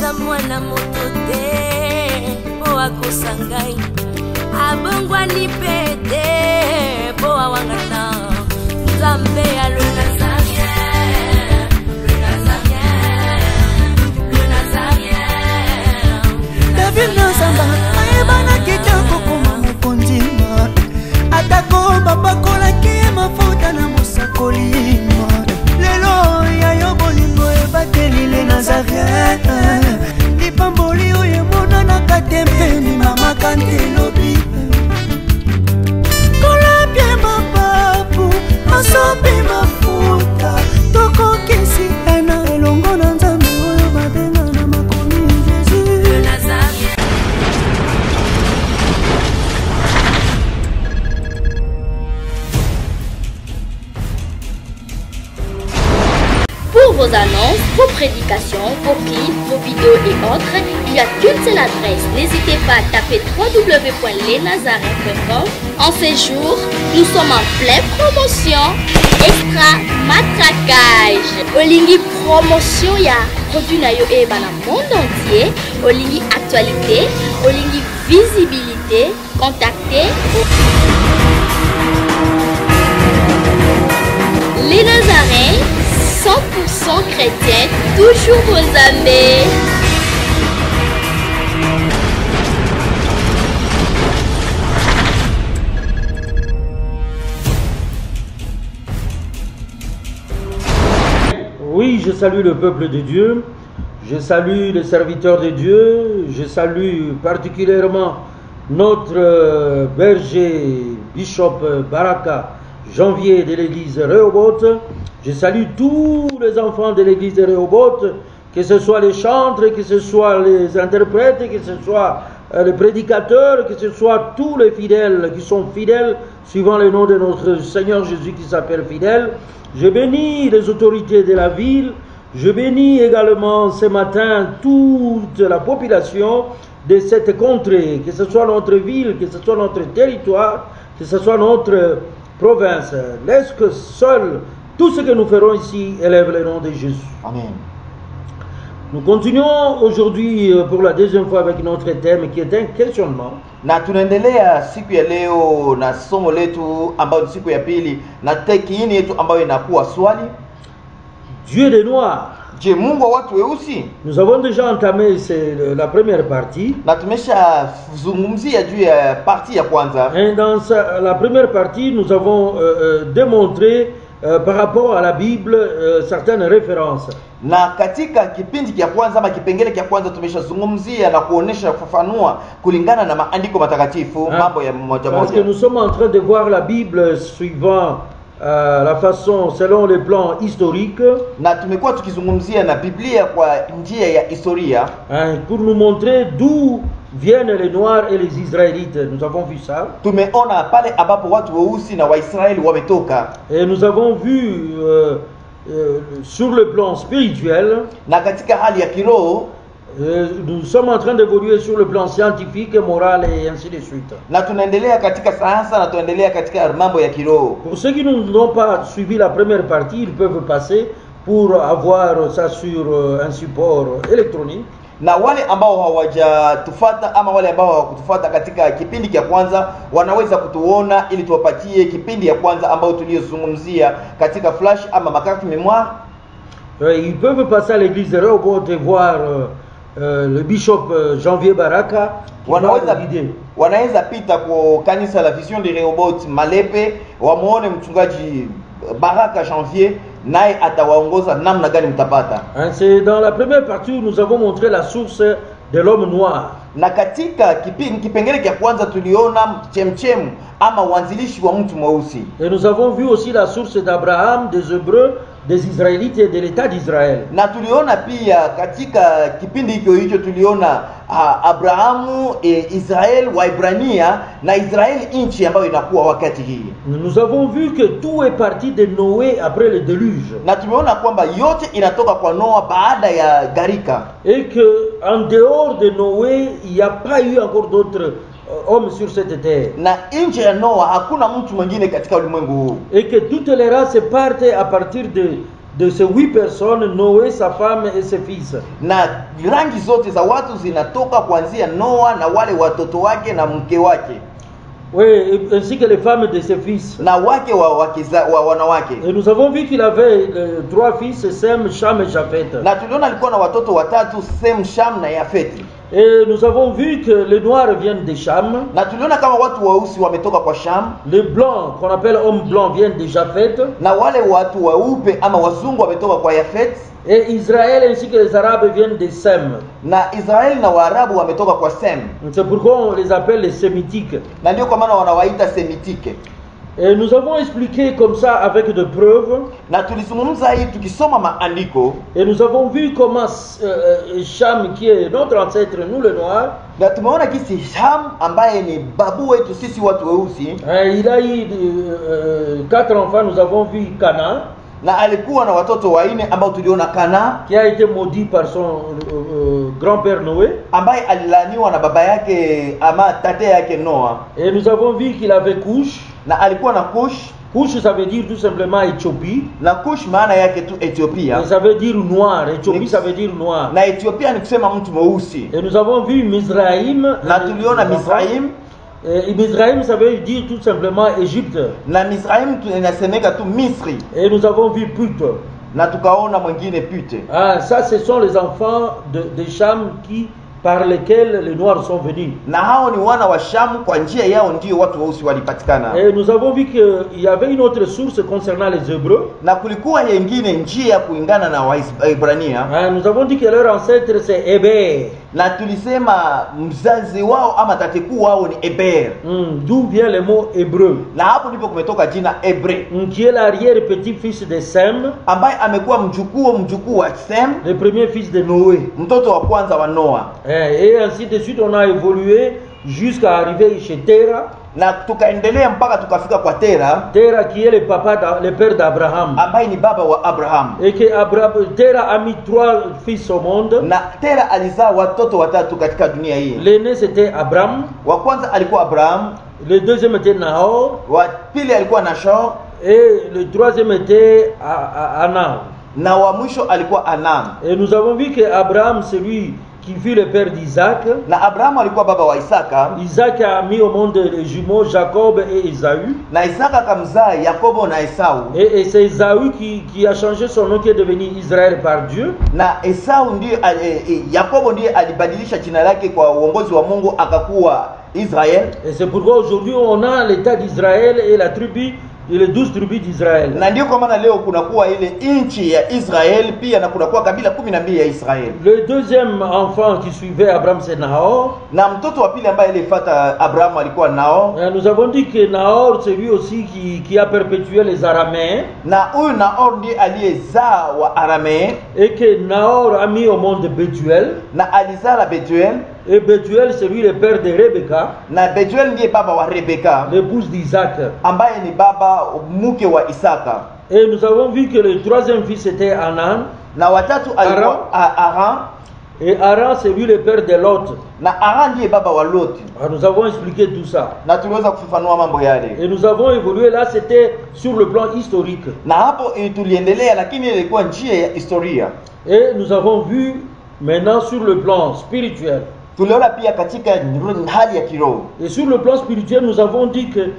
kopesa mwana moto te po akosangai abongwani pete po awangana Nzambe ya le Nazarien, le Nazarien, le Nazarien. David Nazamba ayebana kitoko kuma mukondima atako babakola ki mafuta na musakolima lelo ya yo bolingo ebateli le Nazarien lipamboli oyo mona na katempeni mama kantelobi kolapye mapapu masopi mafuta toko kisi ena elongo na Nzambe oyo babenga na makomi Jésus Le Nazarien. Pour vos annonces, vos prédications, vos clips, vos vidéos et autres, il y a qu'une seule adresse. N'hésitez pas à taper www.lesnazarins.com. En ces jours, nous sommes en pleine promotion. Extra matraquage. Olingi promotion ya produit na yo eba na monde entier. Olingi actualité, Olingi visibilité. Contactez les Nazarins. 100% chrétien, toujours vos amis. Oui, je salue le peuple de Dieu, je salue les serviteurs de Dieu, je salue particulièrement notre berger, Bishop Baraka, Janvier de l'église Rehoboth. Je salue tous les enfants de l'église de Rehoboth, que ce soit les chantres, que ce soit les interprètes, que ce soit les prédicateurs, que ce soit tous les fidèles qui sont fidèles, suivant le nom de notre Seigneur Jésus qui s'appelle fidèle. Je bénis les autorités de la ville, je bénis également ce matin toute la population de cette contrée, que ce soit notre ville, que ce soit notre territoire, que ce soit notre province. Laisse que seul tout ce que nous ferons ici élève le nom de Jésus. Amen. Nous continuons aujourd'hui pour la deuxième fois avec notre thème qui est un questionnement. Na tunaendelea siku ya leo na somo letu ambayo siku ya pili na kiini yetu ambayo inakuwa swali. Dieu des Noirs. Je, Mungu wa watu weusi? Nous avons déjà entamé la première partie. Na tumesha zungumzia juu ya partie ya kwanza. Et dans la première partie, nous avons démontré par rapport à la Bible certaines références. Na katika kipindi kia kwanza ama kipengele kia kwanza tumeshazungumzia na kuonesha kufafanua kulingana na maandiko matakatifu mambo ya moja moja. Parce que nous sommes en train de voir la Bible suivant la façon selon les plans historiques. Na tumekuwa tukizungumzia na Biblia kwa njia ya historia pour nous montrer d'où viennent les Noirs et les Israélites. Nous avons vu ça. Tumeona pale ambapo watu weusi na Waisraeli wametoka. Et nous avons vu sur le plan spirituel, na katika hali ya kiroho nous sommes en train d'évoluer sur le plan scientifique, moral et ainsi de suite. Na tunaendelea katika sayansi na tunaendelea katika mambo ya kiroho. Pour ceux qui n'ont pas suivi la première partie, ils peuvent passer pour avoir ça sur un support électronique. Na wale ambao hawajatufuata ama wale ambao hawakutufuata katika kipindi cha kwanza wanaweza kutuona ili tuwapatie kipindi ya kwanza ambao tuliyozungumzia katika flash ama makarte mémoire. Ils peuvent passer à l'église de Rehoboth et voir le bishop Janvier Baraka. Wanaweza pita kwa kanisa la Vision de Rehoboth Malepe wamuone mchungaji Baraka Janvier naye atawaongoza namna gani mtapata. C'est dans la première partie où nous avons montré la source de l'homme noir. Na katika kipengele cha kwanza tuliona chemchem ama uanzilishi wa mtu mweusi. Et nous avons vu aussi la source d'Abraham, des Hébreux, des Israélites et de l'État d'Israël. Na tuliona pia katika kipindi hicho tuliona Abrahamu, Israel, Waibrania na Israeli nchi ambayo inakuwa wakati hii. Nous avons vu que tout est parti de Noé après le déluge. Na tumeona kwamba yote inatoka kwa Noa baada ya gharika. Et que en dehors de Noé, il n'y a pas eu encore d'autres hommes sur cette terre. Na nje ya Noa hakuna mtu mwingine katika ulimwengu huu. Et que toutes les races partent à partir de ces 8 personnes, Noé, sa femme et ses fils. Na rangi zote za watu zinatoka kuanzia Noa na wale watoto wake na mke wake. Oui, ainsi que les femmes de ses fils. Na wake wa wanawake. Et nous avons vu qu'il avait 3 fils, Sem, Cham et Japheth. Na tuliona alikuwa na watoto watatu, Sem, Cham na Yafeti. Et nous avons vu que les noirs viennent de Cham. Na tuliona kama watu weusi wametoka kwa Cham. Les blancs, qu'on appelle hommes blancs, viennent de Japheth. Na wale watu weupe ama wazungu wametoka kwa Yafet. Et Israël ainsi que les Arabes viennent de Sem. Na Israeli na Waarabu wametoka kwa Sem. C'est pourquoi on les appelle les Sémitiques. Na ndio kwa maana wanawaita Semitike. Et nous avons expliqué comme ça avec de preuves. Na tulizungumza hii tukisoma maandiko. Et nous avons vu comment Cham, qui est notre ancêtre, nous les noirs, Na tumeona kisi Cham ambaye ni babu wetu sisi watu weusi. Il a eu 4 enfants. Nous avons vu Canaan, Na alikuwa na watoto wanne ambao tuliona Kana, qui a été maudit par son grand-père Noé. ambaye alilaniwa na baba yake ama tate yake Noa. Et nous avons vu qu'il avait Cush. Na alikuwa na Kush. Cush, ça veut dire tout simplement Éthiopie. Na Kush maana yake tu Ethiopia. Et ça veut dire noir. Éthiopie, ça veut dire noir. Na Ethiopia ni kusema mtu mweusi. Et nous avons vu Mizraïm. Na tuliona Misraim. Et Mizraïm, ça veut dire tout simplement Égypte. Na Misraim inasemeka tu Misri. Et nous avons vu Put. Na tukaona mwingine Pute. Ah, ça, ce sont les enfants de Cham par lesquels les Noirs sont venus. Na hao ni wana wa Shamu, kwa njia yao ndio watu weusi walipatikana. Et nous avons vu qu'il y avait une autre source concernant les Hébreux. Na kulikuwa nyingine njia kuingana na Waebrania. Ah, nous avons dit que leur ancêtre c'est Héber. Na tulisema mzazi wao ama tatekuu wao ni Eber. D'où vient le mot hébreu. Na hapo ndipo kumetoka jina Ebre. Qui est l'arrière-petit-fils de Sem, ambaye amekuwa mjukuu wa Sem, le premier fils de Noé. mtoto wa kwanza wa Noa. Et ainsi de suite, on a évolué jusqu'à arriver chez Terah. Na tukaendelea mpaka tukafika kwa Tera. Terah qui est le père d'Abraham. Ambaye ni baba wa Abraham. Et que Terah a mis 3 fils au monde. Na Tera alizaa watoto watatu katika dunia hii. L'aîné c'était Abraham. Wa kwanza alikuwa Abraham. Le deuxième était Nahor. Wa pili alikuwa Nashor. Et le troisième était Anan. Na wa mwisho alikuwa Anan. Et nous avons vu que Abraham, c'est lui qui fut le père d'Isaac. Na Abraham alikuwa baba wa Isaka. Isaac a mis au monde les jumeaux Jacob et Ésaü. Na Isaka akamzaa Yakobo na Esau. Et c'est Ésaü qui a changé son nom, qui est devenu Israël par Dieu. Na Esau ndiye Yakobo ndiye alibadilisha jina lake kwa uongozi wa Mungu akakuwa Israël. Et c'est pourquoi aujourd'hui on a l'état d'Israël et la tribu, et les 12 tribus d'Israël. Na ndio kwa maana leo kunakuwa ile nchi ya Israel pia na kunakuwa kabila 12 ya Israel. Le deuxième enfant qui suivait Abraham c'est Nahor. Na mtoto wa pili ambaye alifuata Abraham alikuwa Nahor. Nous avons dit que Nahor c'est lui aussi qui a perpétué les Araméens. Na huyu Nahor ndiye aliyezaa wa Araméen. Et que Nahor a mis au monde Bethuel. Na alizaa la Bethuel. Et Bethuel c'est lui le père de Rebecca. Na Bethuel ndiye baba wa Rebecca, l'épouse d'Isaac. Ambaye ni baba mke wa Isaka. Et nous avons vu que le troisième fils était Anan. Na watatu alikuwa Aran. Et Aran c'est lui le père de Lot. Na Aran ndiye baba wa Lot. Nous avons expliqué tout ça. Na tuliweza kufafanua mambo yale. Et nous avons évolué là, c'était sur le plan historique. Na hapo tuliendelea, lakini ilikuwa njia ya historia. Et nous avons vu maintenant sur le plan spirituel. Tuliona pia katika hali ya kiroho. Et sur le plan spirituel, nous avons dit que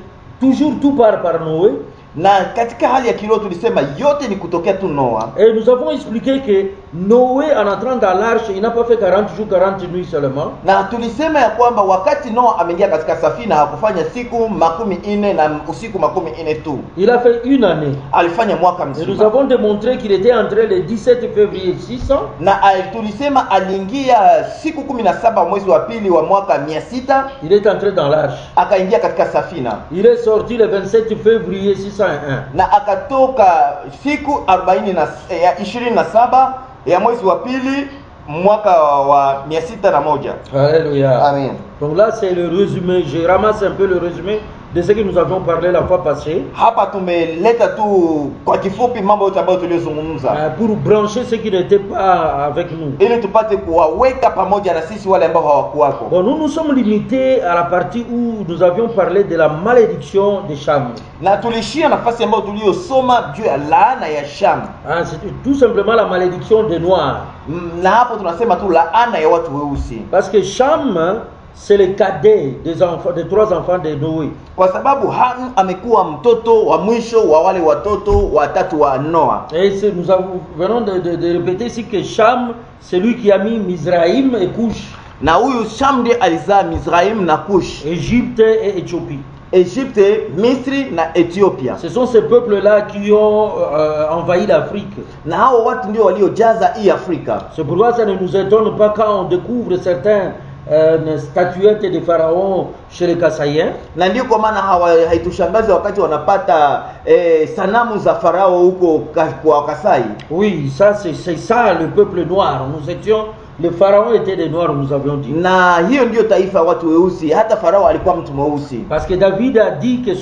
toujours tout part par Noé. Na katika hali ya kiroho tulisema yote ni kutokea tu Noa. Et nous avons expliqué que Noé en entrant dans l'arche, il n'a pas fait 40 jours, 40 nuits seulement. Na tulisema ya kwamba wakati Noa ameingia katika safina hakufanya siku 40 na usiku 40 tu. Il a fait une année. Alifanya mwaka mzima. Et nous avons démontré qu'il était entré le 17 février 600. Na tulisema aliingia siku 17 mwezi wa pili wa mwaka 600. Il est entré dans l'arche. Akaingia katika safina. Il est sorti le 27 février 601. Na akatoka siku 27 ya mwezi wa pili mwaka wa 601. Alléluia. Amen. Donc là c'est le résumé, je ramasse un peu le résumé de ce que nous avions parlé la fois passée, Hapa tumeleta tu kwa kifupi mambo yote ambayo tuliyozungumza pour brancher ceux qui n'étaient pas avec nous. ili tupate kuwaweka pamoja na sisi wale ambao hawakuwako. Bon, nous nous sommes limités à la partie où nous avions parlé de la malédiction de Cham. Na tulishia nafasi ambayo tuliyosoma juu ya laana ya Sham. C'est tout simplement la malédiction des Noirs. Na hapo tunasema tu laana ya watu weusi. Parce que Cham, c'est le cadet des enfants, des 3 enfants de Noé. Kwa sababu Ham amekuwa mtoto wa mwisho wa wale watoto watatu wa Noa. Et nous venons de répéter ici que Cham, c'est lui qui a mis Mizraïm et Cush, Na huyu Sham ndiye alizaa Mizraim na Kush, Égypte et Éthiopie. Egypte, Misri na Ethiopia. Ce sont ces peuples-là qui ont envahi l'Afrique. Na hao watu ndio waliojaza hii Afrika. C'est pourquoi ça ne nous étonne pas quand on découvre certains statuettes de pharaons chez les Kassaïens. Na ndio kwa maana haitushangazi wakati wanapata sanamu za farao huko kwa Kasai. Oui, ça c'est ça le peuple noir. Nous étions, les pharaons étaient des noirs, nous avions dit. Na hiyo ndio taifa ya watu weusi, hata farao alikuwa mtu mweusi. Parce que David a dit que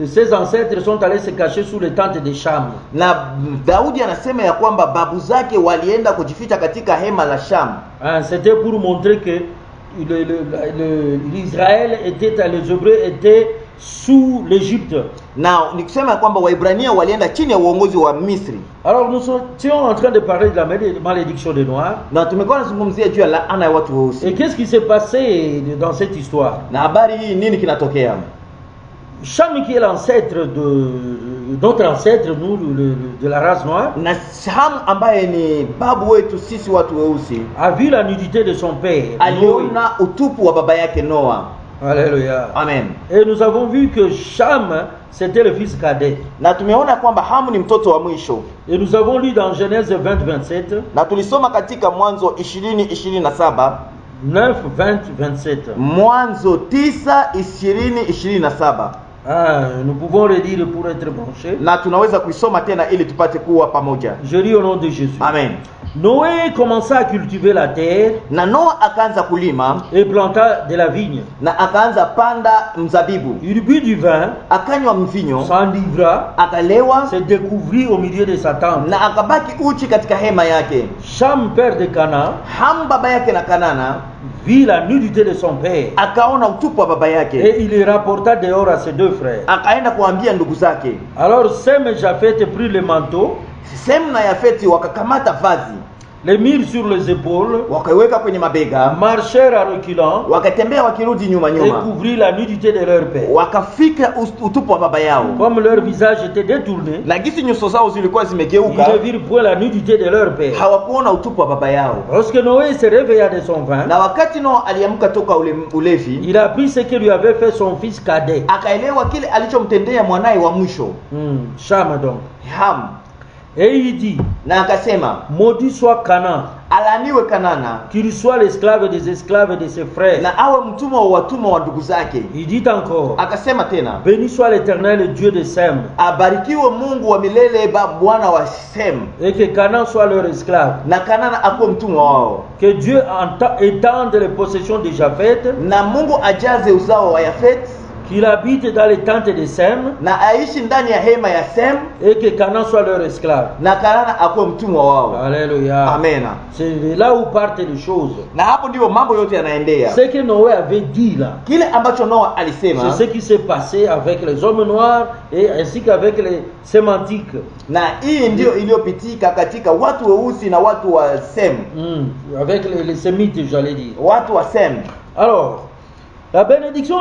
ses ancêtres sont allés se cacher sous les tentes de Cham. Na Daudi anasema ya kwamba babu zake walienda kujificha katika hema la Sham. C'était pour montrer que l'Israël était, les Hébreux étaient sous l'Égypte. Na nikusema ya kwamba Waebrania walienda chini ya uongozi wa Misri. Alors nous étions en train de parler de la malédiction des Noirs. Na tumekuwa tunazungumzia juu ya laana ya watu weusi. Et qu'est-ce qui s'est passé dans cette histoire? Na habari hii nini kinatokea? Cham, qui est l'ancêtre de notre ancêtre, nous, de la race noire, Na Sham ambaye ni babu wetu sisi watu weusi, a vu la nudité de son père, Noé. aliona utupu wa baba yake Noa. Alléluia. Amen. Et nous avons vu que Cham, c'était le fils cadet. Na tumeona kwamba Hamu ni mtoto wa mwisho. Et nous avons lu dans Genèse 20-27, Na tulisoma katika Mwanzo 20:27, 9, 20, 27. Mwanzo 9:20-27. Nous pouvons le lire pour être branchés. Na tunaweza kuisoma tena ili tupate kuwa pamoja. Je lis au nom de Jésus. Amen. Noé commença à cultiver la terre Na Noa akaanza kulima et planta de la vigne. na akaanza panda mzabibu. Il but du vin, Akanywa mvinyo, s'enivra, akalewa se découvrit au milieu de sa tente. na akabaki uchi katika hema yake. Cham, père de Canaan, Ham baba yake na Kanana vit la nudité de son père akaona utupu wa baba yake, et il les rapporta dehors à ses 2 frères. akaenda kuambia ndugu zake. Alors Sem et Japheth prirent le manteau, Sem na Yafeti wakakamata vazi, les mirent sur les épaules, wakaiweka kwenye mabega, marchèrent à reculons wakatembea wakirudi nyuma et nyuma, couvrirent la nudité de leur père. wakafika utupu wa baba yao. Comme leur visage était détourné, Na gisi nyuso zao zilikuwa ils zimegeuka, ne virent point la nudité de leur père. hawakuona utupu wa baba yao. Lorsque Noé se réveilla de son vin, Na wakati Noa aliamka toka ulevi, il apprit ce que lui avait fait son fils cadet, akaelewa kile alichomtendea mwanaye wa mwisho Cham donc. Ham, Et il dit, na akasema, maudit soit Canaan, alaniwe Kanana qu'il soit l'esclave des esclaves de ses frères. na awe mtumwa wa watumwa wa ndugu zake. Il dit encore, Akasema tena, béni soit l'Éternel, Dieu de Sem, abarikiwe Mungu wa milele, Bwana wa Sem, et que Canaan soit leur esclave. na Kanana akuwe mtumwa wao, Que Dieu étende les possessions de Japheth, na Mungu ajaze uzao wa Yafet, qu'il habite dans les tentes de Sem, na aishi ndani ya hema ya Sem, et que Canaan soit leur esclave. na Kanana akuwe mtumwa wao. Alléluia. Amena. C'est là où partent les choses. Na hapo ndivyo mambo yote yanaendea. Ce que Noé avait dit là, Kile ambacho Noa alisema, c'est ce qui s'est passé avec les hommes noirs et ainsi qu'avec les sémantiques. na hii ndio iliyopitika katika watu weusi na watu wa Sem, Avec les sémites, j'allais dire. watu wa Sem. Alors, la bénédiction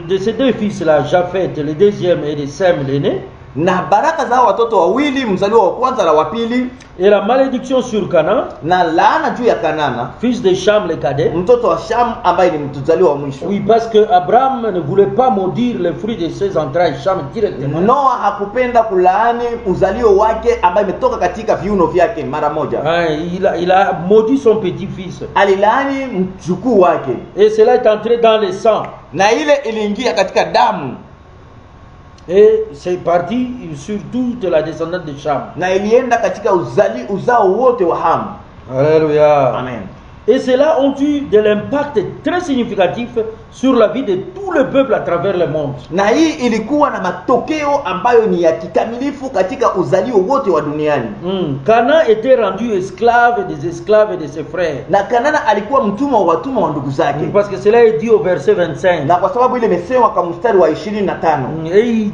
de ces 2 fils-là, Japheth, le deuxième, et de Sem, l'aîné, Na baraka za watoto wawili, mzaliwa wa kwanza na wa pili, et la malédiction sur Canaan, na laana juu ya Kanana, fils de Cham, le cadet. mtoto wa Sham ambaye ni mzaliwa wa mwisho. Oui, parce que Abraham ne voulait pas maudire les fruits de ses entrailles, Cham directement. Noa hakupenda kulaani uzalio wake ambaye imetoka katika viuno vyake mara moja. Il a maudit son petit-fils. Alilaani mjukuu wake, Et cela est entré dans le sang. na ile iliingia katika damu, Et c'est parti sur toute la descendance de Cham. na ilienda katika uzao wote wa Ham. Alléluia. Amen. Et cela ont eu de l'impact très significatif sur la vie de tout le peuple à travers le monde. Na hii ilikuwa na matokeo ambayo ni ya kikamilifu katika uzalio wote wa duniani. Canaan était rendu esclave des esclaves de ses frères. Na Kanana alikuwa mtumwa wa watumwa wa ndugu zake. Parce que cela est dit au verset 25. Na kwa sababu ile imesemwa kwa mstari wa 25. Et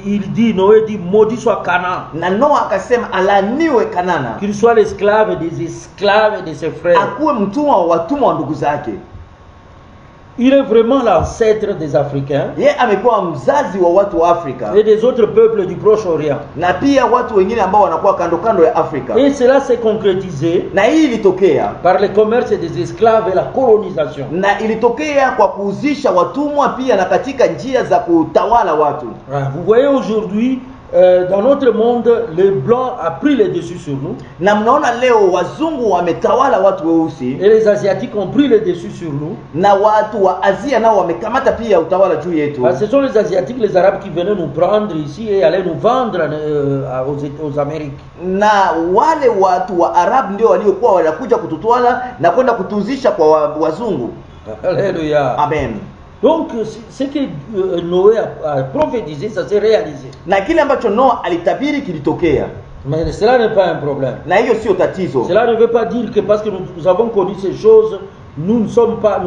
il dit, Noé dit, maudit soit Canaan. Na Noa akasema alaniwe Kanana. Qu'il soit l'esclave des esclaves de ses frères. Akuwe mtumwa wa watumwa wa ndugu zake. Il est vraiment l'ancêtre des Africains. Yeye amekuwa mzazi wa watu wa Afrika. Et des autres peuples du Proche-Orient. Na pia watu wengine ambao wanakuwa kando kando ya Afrika. Et cela s'est concrétisé Na hii ilitokea par le commerce des esclaves et la colonisation. na ilitokea kwa kuuzisha watumwa pia na katika njia za kutawala watu. Vous voyez aujourd'hui, dans notre monde, les blancs ont pris le dessus sur nous. Na mnaona leo wazungu wametawala watu weusi Et les asiatiques ont pris le dessus sur nous. na watu wa Asia nao wamekamata pia utawala juu yetu. Ce sont les asiatiques, les arabes qui venaient nous prendre ici et allaient nous vendre aux Amériques. Na wale watu wa Arabu ndio waliokuwa wanakuja kututwala na kwenda kutuuzisha kwa wazungu. Alléluia. Amen. Donc, ce que Noé a prophétisé, ça s'est réalisé. Na kile ambacho Noa alitabiri kilitokea. Mais cela n'est pas un problème. Na hiyo sio tatizo. Cela ne veut pas dire que parce que nous avons connu ces choses, nous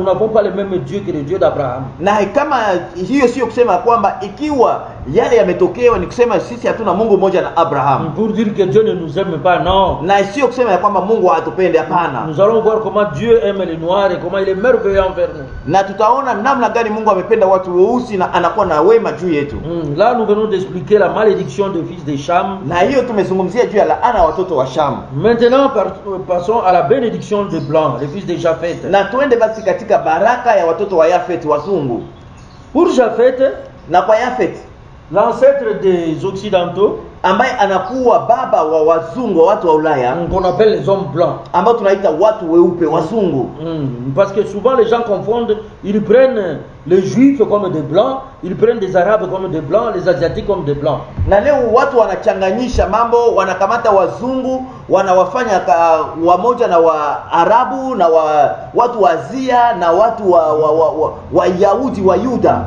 n'avons pas le même Dieu que le Dieu d'Abraham. Na kama hiyo sio kusema kwamba ikiwa yale yametokewa ni kusema sisi hatuna Mungu mmoja na Abraham. Pour dire que Dieu ne nous aime pas, non. Na sio kusema ya kwamba Mungu hatupende, hapana. Nous allons voir comment Dieu aime les noirs et comment il est merveilleux envers nous. Na tutaona namna gani Mungu amependa watu weusi na anakuwa na wema juu yetu. Là nous venons d'expliquer la malédiction des fils de Cham. Na hiyo tumezungumzia juu ya laana ya watoto wa Sham. Maintenant passons à la bénédiction des blancs, les fils de Japheth. Na tuende basi katika baraka ya watoto wa Yafet wazungu. Pour Japheth, Na kwa Yafet, l'ancêtre des occidentaux, ambaye anakuwa baba wa wazungu wa watu wa Ulaya, qu'on appelle les hommes blancs. ambao tunaita watu weupe wazungu. Parce que souvent les gens confondent, ils prennent les juifs comme des blancs, ils prennent des arabes comme des blancs, les asiatiques comme des blancs. Na leo watu wanachanganyisha mambo, wanakamata wazungu wanawafanya wamoja na Waarabu na watu wa Asia na watu wa Yahudi wa Yuda.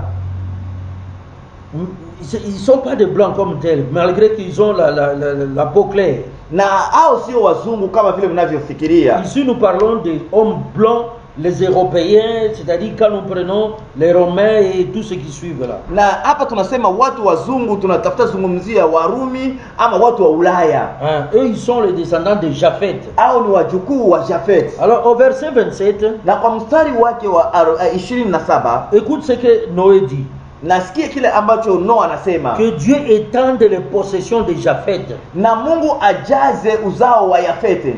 Ils sont pas des blancs comme tels, malgré qu'ils ont la peau claire. Na hao sio wazungu kama vile mnavyofikiria. Ici nous parlons des hommes blancs, les Européens, c'est-à-dire quand nous prenons les Romains et tout ce qui suivent là. Na hapa tunasema watu wazungu, tunatafuta zungumzia Warumi ama watu wa Ulaya. Eux ils sont les descendants de Japheth. Hao ni wajukuu wa Japheth. Alors au verset 27, Na kwa mstari wake wa 27, écoute ce que Noé dit. nasikia kile ambacho Noa anasema, Que Dieu étende les possessions de Japheth. na Mungu ajaze uzao wa Yafete,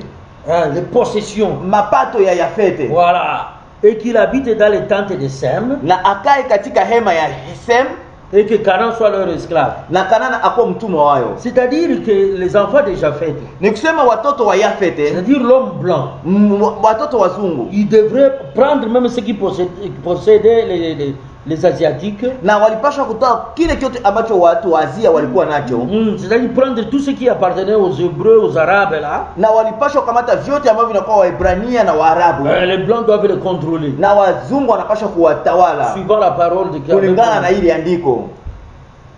Les possessions. mapato ya Yafete. Voilà. Et qu'il habite dans les tentes de Sem. Na akae katika hema ya Sem, Et que Canaan soit leur esclave. na Kanana akuwa mtumwa wayo. C'est-à-dire que les enfants de Japheth, Ni kusema watoto wa Yafete, c'est-à-dire l'homme blanc, watoto wazungu, ils devraient prendre même ce qui possédaient les Asiatiques. na walipaswa kutoa kile chote ambacho watu wa Asia walikuwa nacho. C'est-à-dire prendre tout ce qui appartenait aux Hébreux, aux Arabes là. Na walipaswa kamata vyote ambavyo vinakuwa Waebrania na Waarabu. Les Blancs doivent les contrôler. Na wazungu wanapaswa kuwatawala Suivant la parole de kulingana na Dieu. ile andiko.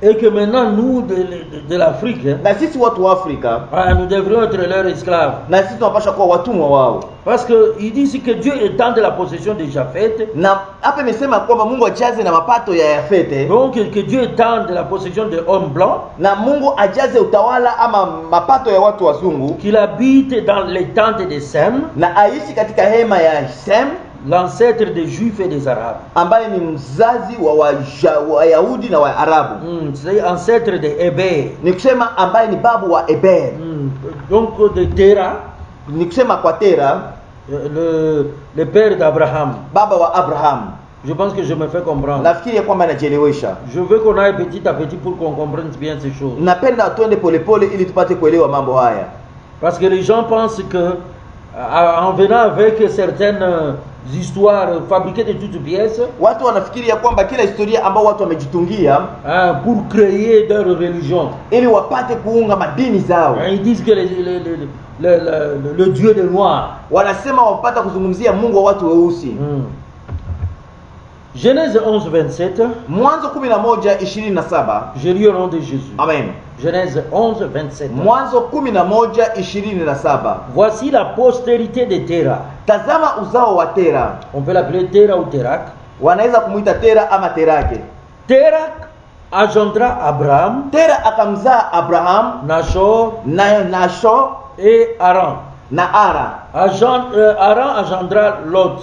Et que maintenant nous de l'Afrique, Na sisi watu wa Afrika, nous devrions être leurs esclaves. na sisi tunapaswa kuwa watumwa wao. Parce qu'il dit ici que Dieu étende la possession de Japheth. Na hapa imesema kwamba Mungu ajaze na mapato ya Yafete, Donc que Dieu étende la possession des hommes blancs. na Mungu ajaze utawala ama mapato ya watu wazungu, Qu'il habite dans les tentes de Sem, na aishi katika hema ya Sem, l'ancêtre des Juifs et des Arabes. ambaye ni mzazi wa Wayahudi na Waarabu. C'est ancêtre de Héber. Ni kusema ambaye ni babu wa Eber. Donc de Terah, Ni kusema kwa Tera, le père d'Abraham. baba wa Abraham. Je pense que je me fais comprendre. Nafikiri kwamba anajielewesha. Je veux qu'on aille petit à petit pour qu'on comprenne bien ces choses. Napenda tuende polepole ili tupate kuelewa mambo haya. Parce que les gens pensent que en venant avec certaines histoires fabriquées de toutes pièces Watu wanafikiri ya kwamba kila historia ambao watu wamejitungia pour créer leur religion. ili wapate kuunga madini zao. Ils disent que le Dieu des Noirs. Wanasema wapata kuzungumzia Mungu wa watu weusi. Genèse 11:27. Mwanzo 11:27. Je lis au nom de Jésus. Amen. Genèse 11:27. Mwanzo 11:27. Voici la postérité de Tera. Tazama uzao wa Tera. On peut l'appeler Tera ou Terak. Wanaweza kumuita Tera ama Terake. Terak engendra Abraham, Tera akamzaa Abraham, Nashor na Nashor et Haran. na Ara. Haran engendra Lot.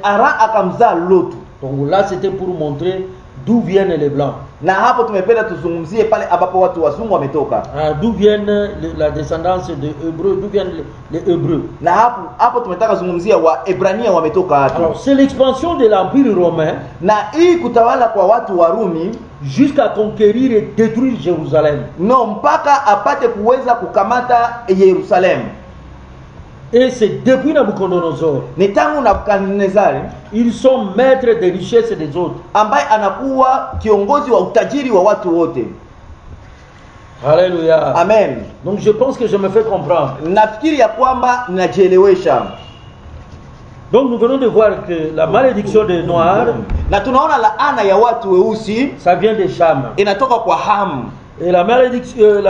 Ara akamzaa Lotu. Donc là c'était pour montrer d'où viennent les blancs. Na hapo tumependa tuzungumzie pale ambapo watu wazungu wametoka. D'où viennent la descendance de Hébreux, d'où viennent les Hébreux. Na hapo tumetaka zungumzia Waebrania wametoka wapi. Alors c'est l'expansion de l'Empire romain Na hii kutawala kwa watu wa Rumi jusqu'à conquérir et détruire Jérusalem. no mpaka apate kuweza kukamata Yerusalemu. Et c'est depuis Nabucodonosor. Ni tangu Nabukadnezari Ils sont maîtres des richesses des autres. ambaye anakuwa kiongozi wa utajiri wa watu wote. Alléluia. Amen. Donc je pense que je me fais comprendre. Nafikiri ya kwamba ninajielewesha. Donc nous venons de voir que la malédiction des Noirs, Na tunaona laana ya watu weusi ça vient des Cham. inatoka kwa Ham. Et la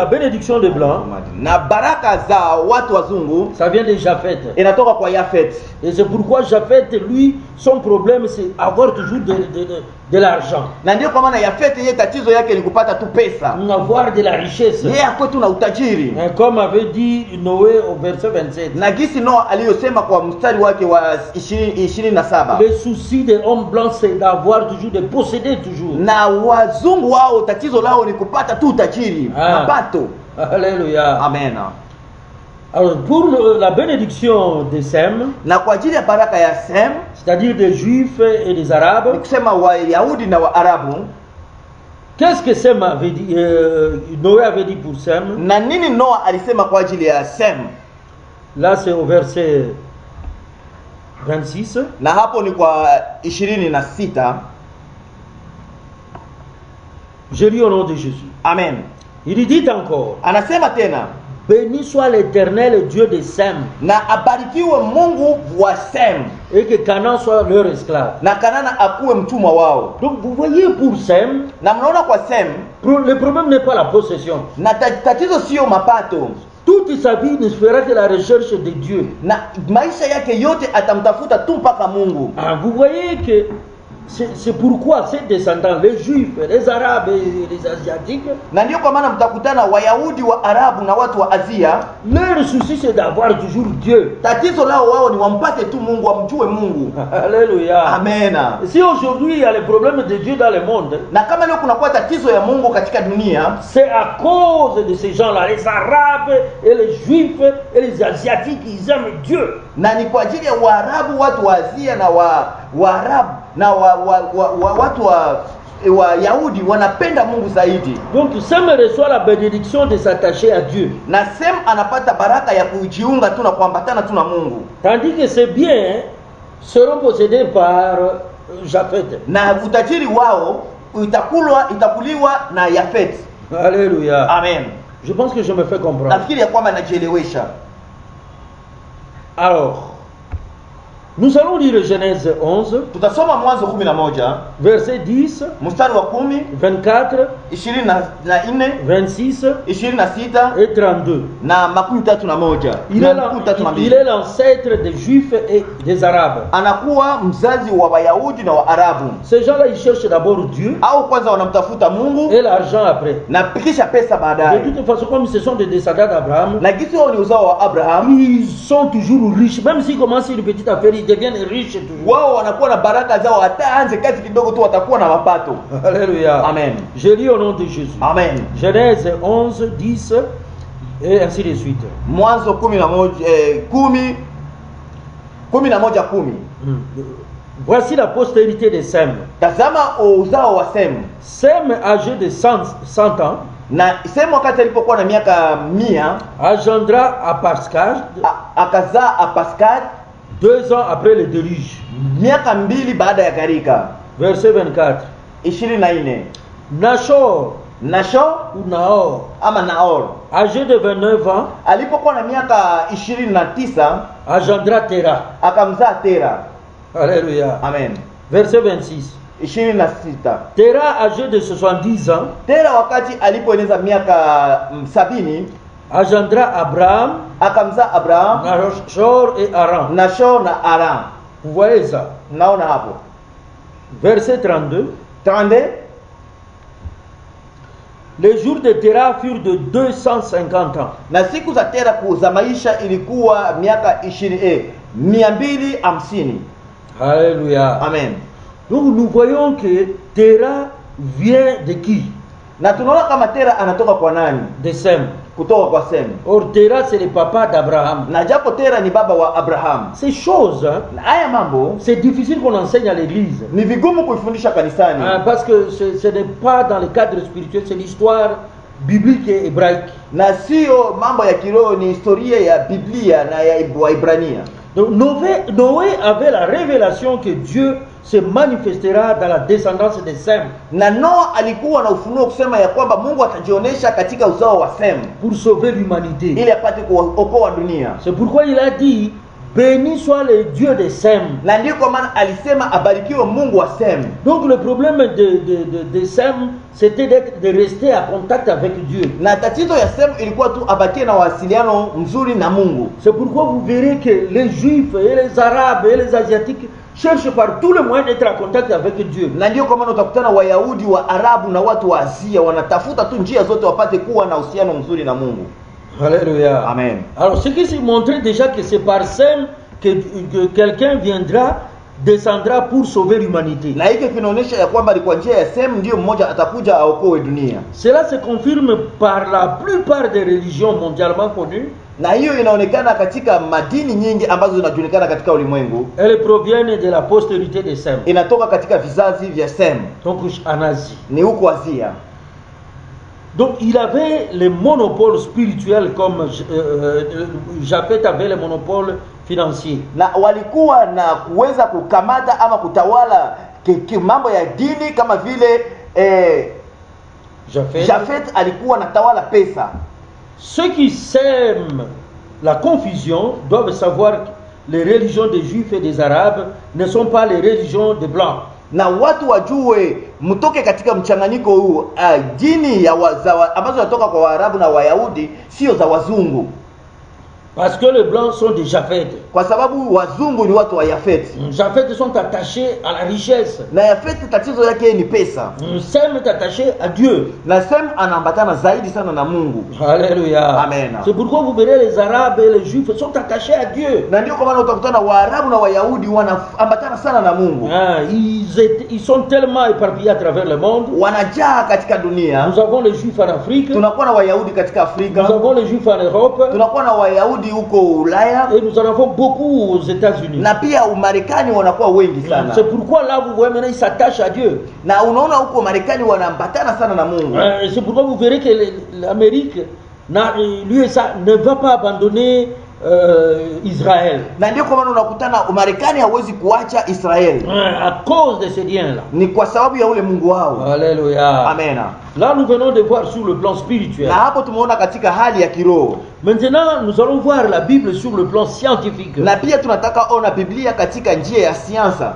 bénédiction des Blancs, Na baraka za watu wazungu ça vient de Japheth. inatoka kwa Yafet. Et c'est pourquoi Japheth, lui, son problème c'est avoir toujours de l'argent. Na ndio kwa maana Yafet yeye tatizo yake ni kupata tu pesa. Avoir de la richesse. Yeye akwetu na utajiri. Comme avait dit Noé au verset 27. Na gisi Noa aliyosema kwa mstari wake wa 27. Le souci des hommes blancs c'est d'avoir toujours, de posséder toujours. Na wazungu wao tatizo lao ni kupata tu utajiri, mapato. Alléluia. Amen. Alors pour la bénédiction des Sem, Na kwa ajili ya baraka ya Sem, c'est-à-dire des Juifs et des ni Arabes, kusema Wayahudi na Waarabu, qu'est-ce que Sem avait dit, Noé avait dit pour Sem? na nini Noa alisema kwa ajili ya Sem? Là c'est au verset 26. Na hapo ni kwa 26. Je lis au nom de Jésus. Amen. Il dit encore, Anasema tena, béni soit l'Éternel Dieu de Sem, na abarikiwe Mungu wa Sem, et que Canaan soit leur esclave. na Kanana akuwe mtumwa wao. Donc vous voyez pour Sem, Na mnaona kwa Sem, le problème n'est pas la possession. na tatizo sio mapato. Toute sa vie ne fera que la recherche de Dieu. Na maisha yake yote atamtafuta tu mpaka Mungu. Vous voyez que c'est pourquoi ces descendants, les Juifs, les Arabes et les Asiatiques, Na ndio kwa maana mtakutana Wayahudi wa Arabu na watu wa Asia, leur souci c'est d'avoir toujours Dieu. tatizo lao wao ni wampate tu Mungu, wamjue Mungu. Alléluia. Amen. Si aujourd'hui il y a le problème de Dieu dans le monde, Na kama leo kunakuwa tatizo ya Mungu katika dunia, c'est à cause de ces gens-là, les Arabes et les Juifs et les Asiatiques, ils aiment Dieu. na ni kwa ajili ya Waarabu, watu wa Asia na Waarabu na watu wa Yahudi wanapenda Mungu zaidi. Donc Sem reçoit la bénédiction de s'attacher à Dieu. Na Sem anapata baraka ya kujiunga tu na kuambatana tu na Mungu. Tandis que ces biens seront possédés par Japheth. Na utajiri wao itakuliwa na Yafet. Alléluia. Amen. Je pense que je me fais comprendre. Nafikiri ya kwamba najielewesha. Alors, nous allons lire Genèse 11, Tutasoma Mwanzo 11 verset 10, mstari wa 10, 24, 24, 26 26 et 32. na 31. Il est l'ancêtre des Juifs et des Arabes. Anakuwa mzazi wa Wayahudi na Waarabu. Ces gens-là, ils cherchent d'abord Dieu Au kwanza wanamtafuta Mungu et l'argent après. na kisha pesa De baadaye. toute façon, comme ce sont des descendants d'Abraham, Na gisi wao ni uzao wa Abraham, ils sont toujours riches. Même s'ils commencent une petite affaire, ils deviennent riches toujours. wao wanakuwa na baraka zao, hata anze kazi kidogo tu watakuwa na mapato. Alléluia. Amen. Je lis au nom de Jésus. Amen. Genèse 11, 10 et ainsi de suite. Mwanzo 11:10. Voici la postérité de Sem. Tazama uzao wa Sem. Sem, âgé de 100 ans, Na Sem wakati alipokuwa na miaka 100 engendra Arpachshad akazaa Arpachshad 2 ans après le déluge. miaka 2 baada ya gharika. Verset 24. 24. Nashor, Nashor ou Nahor, ama Naor âgé de 29 ans, alipokuwa na miaka 29 engendra Terah. akamzaa Tera. Alléluia. Amen. Verset 26. 26. Terah, âgé de 70 ans, Tera wakati alipoeneza miaka 70 engendra Abraham, akamzaa Abraham, Nashor et Haran. Nashor na Aram. Vous voyez ça? Naona hapo. Verset 32. 32. Les jours de Terah furent de 250 ans. Na siku za Tera za maisha ilikuwa miaka 250. Alléluia. Amen. Donc nous voyons que Terah vient de qui? Na tunaona kama Tera anatoka kwa nani? De Sem. Kutoka kwa Sem. Or Terah c'est le papa d'Abraham. Na japo Tera ni baba wa Abraham. Ces choses, hein, Na haya mambo c'est difficile qu'on enseigne à l'église. ni vigumu kuifundisha kanisani. Parce que ce n'est pas dans le cadre spirituel, c'est l'histoire biblique et hébraïque. Na sio mambo ya kiroho, ni historia ya Biblia na ya Waibrania. Donc Noé avait la révélation que Dieu se manifestera dans la descendance de Sem Na Noa alikuwa na ufunuo kusema ya kwamba Mungu atajionyesha katika uzao wa Sem pour sauver l'humanité. ili apate kuokoa dunia. C'est pourquoi il a dit, béni soit le Dieu de Sem. Na ndio kwa maana alisema abarikiwe Mungu wa Sem. Donc le problème de Sem, c'était de rester en contact avec Dieu. Na tatizo ya Sem ilikuwa tu abakie na wasiliano mzuri na Mungu. C'est pourquoi vous verrez que les Juifs et les Arabes et les Asiatiques cherchent par tous les moyens d'être en contact avec Dieu. Na ndio kwa maana utakutana Wayahudi, wa Arabu na watu wa Asia wanatafuta tu njia zote wapate kuwa na uhusiano mzuri na Mungu. Alléluia. Amen. Alors ce qui s'est montré déjà que c'est par Sem que quelqu'un viendra, descendra pour sauver l'humanité. Na hiki kinaonyesha ya kwamba kwa njia ya Sem ndio mmoja atakuja aokoe dunia. Cela se confirme par la plupart des religions mondialement connues. Na hiyo inaonekana katika madini nyingi ambazo zinajulikana katika ulimwengu. Elles proviennent de la postérité de Sem. Inatoka katika vizazi vya Sem. Donc en Asie. Ni huko Asia. Donc il avait le monopole spirituel comme Japheth avait le monopole financier. Na walikuwa na kuweza kukamata ama kutawala mambo ya dini kama vile Japheth alikuwa anatawala pesa. Ceux qui sèment la confusion doivent savoir que les religions des Juifs et des Arabes ne sont pas les religions des Blancs. Na watu wajue mtoke katika mchanganyiko huu, dini ambazo zinatoka kwa Waarabu na Wayahudi sio za wazungu. Parce que les Blancs sont des Japheth. Kwa sababu wazungu ni watu wa Yafet. Japheth sont attachés à la richesse. Na Yafet tatizo yake ni pesa. Sem est attaché à Dieu. Na Sem anaambatana zaidi sana na Mungu. Alléluia. Amen. C'est pourquoi vous verrez les Arabes et les Juifs sont attachés à Dieu. Na ndio kwa maana utakutana Waarabu na Wayahudi wanaambatana sana na Mungu. Ils sont tellement éparpillés à travers le monde. Wanajaa katika dunia. Nous avons les Juifs en Afrique. Tunakuwa na Wayahudi katika Afrika. Nous avons les Juifs en Europe. Tunakuwa na Wayahudi huko Ulaya. Et nous en avons beaucoup aux États-Unis. Na pia Umarekani wanakuwa wengi sana. C'est pourquoi là vous voyez maintenant ils s'attachent à Dieu. Na unaona huko Marekani wanaambatana sana na Mungu. C'est pourquoi vous verrez que l'Amérique, l'USA ne va pas abandonner Israël. Na ndio kwa maana unakutana Marekani hawezi kuacha Israeli. À cause de ces liens-là. Ni kwa sababu ya ule Mungu wao. Alléluia. Amen. Là nous venons de voir sur le plan spirituel. Na hapo tumeona katika hali ya kiroho. Maintenant nous allons voir la Bible sur le plan scientifique. Na pia tunataka ona Biblia katika njia ya siansa.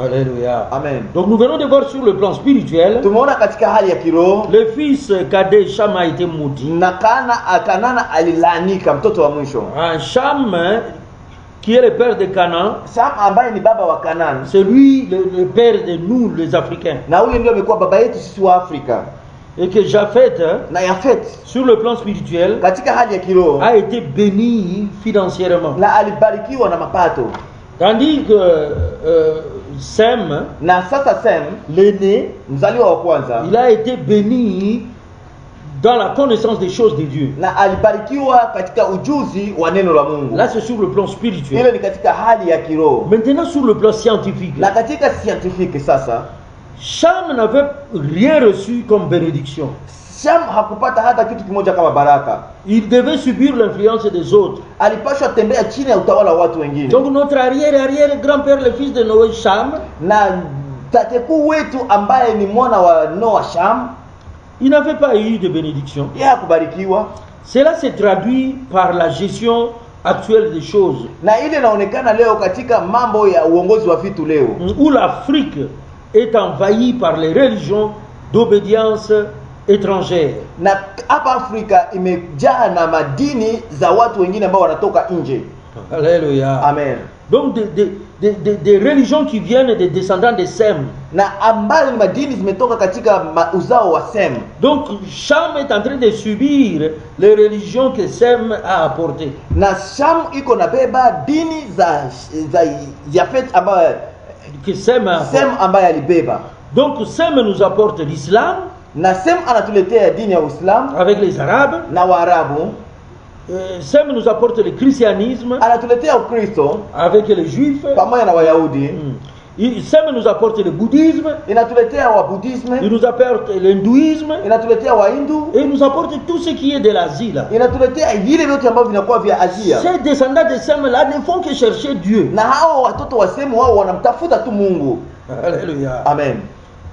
Alléluia. Amen. Donc nous venons de voir sur le plan spirituel. Tumeona katika hali ya kiroho. Le fils cadet Cham a été maudit. Na Kanana alilaanika, mtoto wa mwisho. Cham qui est le père de Canaan. Sam ambaye ni baba wa Kanaan. C'est lui le père de nous les Africains. Na ule ndio amekuwa baba yetu sisi wa Afrika. Et que Japheth, na Yafet, sur le plan spirituel, katika hali ya kiroho, a été béni financièrement. Na alibarikiwa na mapato. Tandis que Sem, na sasa Sem, l'aîné, mzaliwa wa kwanza, il a été béni dans la connaissance des choses de Dieu. Na alibarikiwa katika ujuzi wa neno la Mungu. Là c'est sur le plan spirituel. Ile ni katika hali ya kiroho. Maintenant sur le plan scientifique. Na katika scientifique sasa, Cham n'avait rien reçu comme bénédiction. Sham hakupata hata kitu kimoja kama baraka. Il devait subir l'influence des autres. Alipaswa tembea chini ya utawala wa watu wengine. Donc notre arrière-grand-père, le fils de Noé, Cham, Na tatekuu wetu ambaye ni mwana wa Noa, Sham, il n'avait pas eu de bénédiction. yeye hakubarikiwa. Cela se traduit par la gestion actuelle des choses, Na ile inaonekana leo katika mambo ya uongozi wa vitu leo, où l'Afrique est envahie par les religions d'obédience étrangère. na hapa Afrika imejaa na madini za watu wengine ambao wanatoka nje. Alléluia. Amen. Donc des religions qui viennent des descendants de Sem. Na ambayo ni madini zimetoka katika uzao wa Sem. Donc Cham est en train de subir les religions que Sem a apportées. Na Sham iko na beba dini za Yafet ambayo Que Sem a apporté. Sem ambaye alibeba. Donc Sem nous apporte l'islam Na Sem anatuletea dini ya Uislamu avec les Arabes. na Waarabu. Sem nous apporte le christianisme Anatuletea Ukristo avec les Juifs. pamoja na Wayahudi. Sem nous apporte le bouddhisme. Inatuletea Wabudisme, Il nous apporte l'hindouisme. inatuletea Wahindu, Et il nous apporte tout ce qui est de l'Asie là. inatuletea vile vyote ambavyo vinakuwa vya Asia. Ces descendants de Sem là ne font que chercher Dieu. Na hao watoto wa Semu wao wanamtafuta tu Mungu. Alléluia. Amen.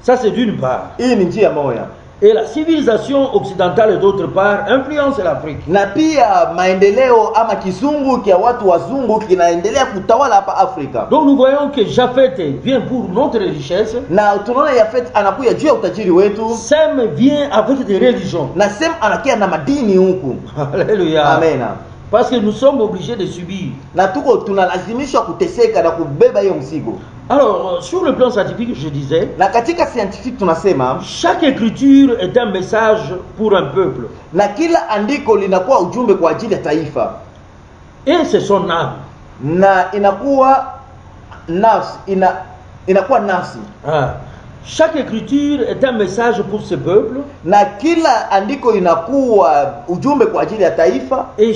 Ça c'est d'une part. Hii ni njia moja. Et la civilisation occidentale d'autre part influence l'Afrique. Na pia maendeleo ama kizungu kia watu wazungu kinaendelea kutawala hapa Afrika. Donc nous voyons que Japheth vient pour notre richesse. Na tunaona Yafet anakuja juu ya utajiri wetu, Sem vient avec des religions. na Sem anakia na madini huku. Alléluia. Amen. Parce que nous sommes obligés de subir. Na tuko tunalazimishwa kuteseka na kubeba hiyo mzigo. Alors, sur le plan scientifique, je disais, Na katika scientifique tunasema chaque écriture est un message pour un peuple. na kila andiko linakuwa ujumbe kwa ajili ya taifa, Et c'est son âme. na inakuwa nafsi inakuwa nafsi, Ah. Chaque écriture est un message pour ce peuple. na kila andiko inakuwa ujumbe kwa ajili ya taifa, Et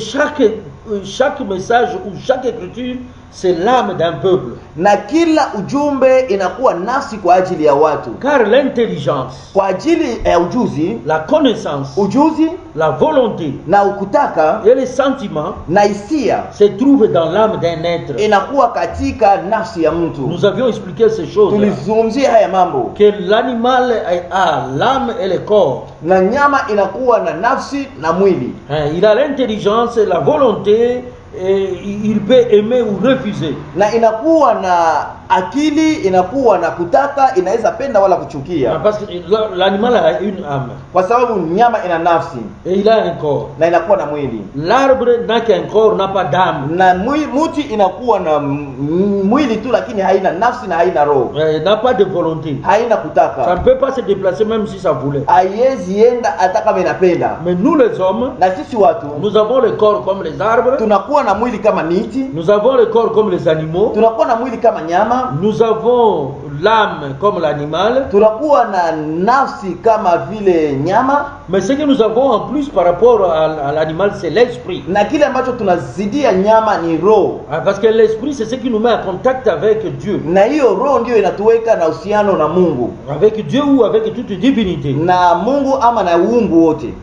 chaque message ou chaque écriture, c'est l'âme d'un peuple. na kila ujumbe inakuwa nafsi kwa ajili ya watu, Car l'intelligence, kwa ajili ya ujuzi, la connaissance, ujuzi la volonté na ukutaka et les sentiments na hisia se trouvent dans l'âme d'un être. inakuwa katika nafsi ya mtu. Nous avions expliqué ces choses. Tulizungumzia haya mambo, Que l'animal a l'âme et le corps. na nyama inakuwa na nafsi na mwili, Il a l'intelligence et la volonté, et il peut aimer ou refuser. na inakuwa na akili, inakuwa na kutaka, inaweza penda wala kuchukia, Parce que l'animal a une âme kwa sababu nyama ina nafsi et il a un corps. na inakuwa na mwili, L'arbre n'a qu'un corps, n'a pas d'âme, na muti inakuwa na mwili tu, lakini haina nafsi na haina roho, n'a pas de volonté. haina Ça kutaka, ne peut pas se déplacer même si ça voulait. haiwezi enda hata kama inapenda. Mais nous les hommes, Na sisi watu nous avons le corps comme les arbres, tunakuwa na mwili kama miti, nous avons le corps comme les animaux, tunakuwa na mwili kama nyama, nous avons l'âme comme l'animal. tunakuwa na nafsi kama vile nyama, Mais ce que nous avons en plus par rapport à l'animal, c'est l'esprit. na kile ambacho tunazidia nyama ni roho, Parce que l'esprit, c'est ce qui nous met en contact avec Dieu. na hiyo roho ndio inatuweka na uhusiano na Mungu, Avec Dieu ou avec toute divinité. na Mungu ama na uungu wote.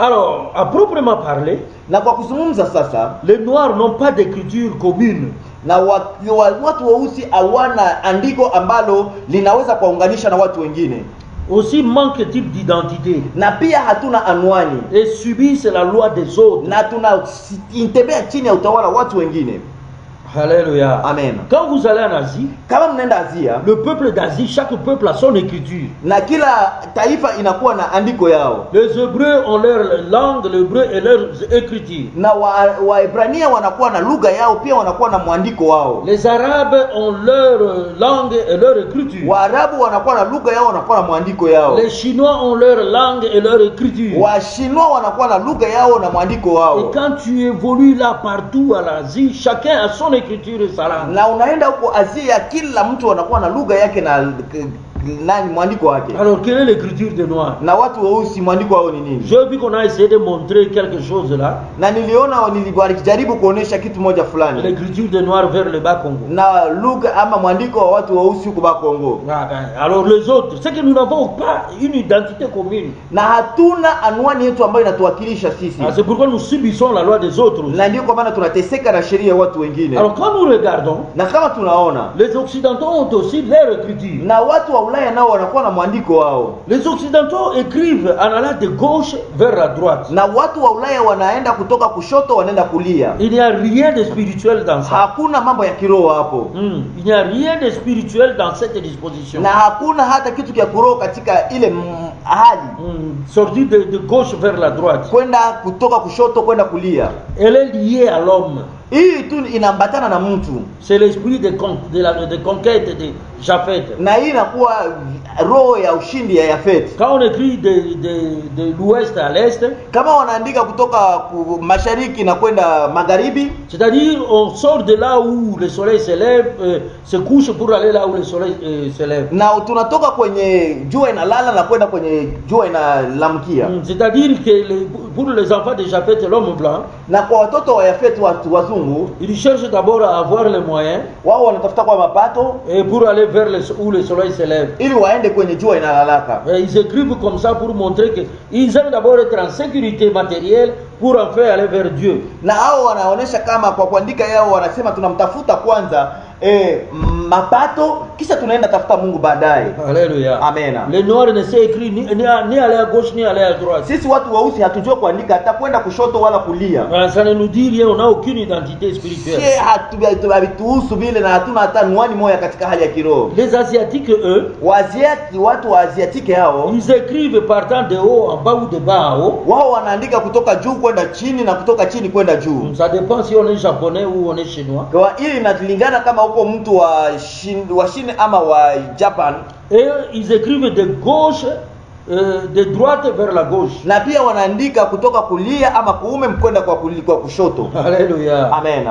Alors, à proprement parler, Na kwa kuzungumza sasa, les Noirs n'ont pas d'écriture commune. na watu weusi hawana andiko ambalo linaweza kuwaunganisha na watu wengine, Aussi manque-t-il d'identité. na pia hatuna anwani, Et subissent la loi des autres. na tunatembea chini ya utawala wa watu wengine. Alléluia. Amen. Quand vous allez en Asie, Kama mnaenda Asia, le peuple d'Asie, chaque peuple a son écriture. na kila taifa inakuwa na andiko yao, Les Hébreux ont leur langue, l'hébreu et leur écriture. na Waebrania wanakuwa na lugha yao, pia wanakuwa na mwandiko wao. Les Arabes ont leur langue et leur écriture. Waarabu wanakuwa na lugha yao, wanakuwa na mwandiko yao. Les Chinois ont leur langue et leur écriture. Washinwa wanakuwa na lugha yao na mwandiko Et wao. quand tu évolues là partout à l'Asie, chacun a son écriture et sa langue. Na unaenda huko Asia, kila mtu anakuwa na lugha yake na nani mwandiko wake. Alors, quelle est l'écriture des Noirs? Na watu weusi mwandiko wao ni nini? J'ai vu qu'on a essayé de montrer quelque chose là. Na niliona walijaribu kuonesha kitu moja fulani. L'écriture des Noirs vers le Bas-Congo. Na lugha ama mwandiko wa watu weusi huko Bas-Congo. Alors les autres, c'est que nous n'avons pas une identité commune. Na hatuna anwani yetu ambayo inatuwakilisha sisi. C'est pourquoi nous subissons la loi des autres. Na ndio kwa maana tunateseka na sheria ya watu wengine. Alors quand nous regardons, na kama tunaona les Occidentaux ont aussi leur écriture. Na watu wa Ulaya nao wanakuwa na mwandiko wao. Les Occidentaux écrivent en allant de gauche vers la droite. Na watu wa Ulaya wanaenda kutoka kushoto wanaenda kulia. Il n'y a rien de spirituel dans ça. Hakuna mambo ya kiroho hapo. Il n'y a rien de spirituel dans cette disposition. Na hakuna hata kitu kia kiroho katika ile hali. Sortir de gauche vers la droite. Kwenda kutoka kushoto kwenda kulia. Elle est liée à l'homme. Hii tu inaambatana na mtu. C'est l'esprit de conquête de Japhet. Na hii inakuwa roho ya ushindi ya Yafet. Quand on écrit de l'ouest à l'est, kama wanaandika kutoka mashariki na kwenda magharibi, c'est-à-dire on sort de là où le soleil se lève, se couche pour aller là où le soleil se lève. Na tunatoka kwenye jua inalala na kwenda kwenye jua inalamkia. C'est-à-dire que pour les enfants de Japhet, l'homme blanc, na kwa watoto wa Yafet wazungu, ils cherchent d'abord à avoir les moyens, wao wanatafuta kwa mapato, et pour aller vers où le soleil se lève, ili waende kwenye jua inalalaka. Et ils écrivent comme ça pour montrer que ils aiment d'abord être en sécurité matérielle pour enfin aller vers Dieu. Na hao wanaonesha kama kwa kuandika yao wanasema tunamtafuta kwanza mapato kisha tunaenda tafuta Mungu baadaye. Alléluia. Amen. Les noirs ne savent écrire ni aller à gauche ni aller à droite. Sisi watu weusi hatujui kuandika hata kwenda kushoto wala kulia. Ça ne nous dit rien, on n'a aucune identité spirituelle. Hatuhusu vile na hatuna hata nwani moja katika hali ya kiroho. Les asiatiques eux, watu wa asiatike hao, ils écrivent partant de haut en bas ou de bas en haut. Wao wanaandika kutoka juu kwenda chini na kutoka chini kwenda juu. Ça dépend si on est japonais ou on est chinois. Kwa hiyo inalingana kama uko mtu wa Chine ama wa Japan. Et ils écrivent de gauche de droite vers la gauche. Na pia wanaandika kutoka kulia ama kuume mkwenda kwa kushoto. Alléluia. Amen.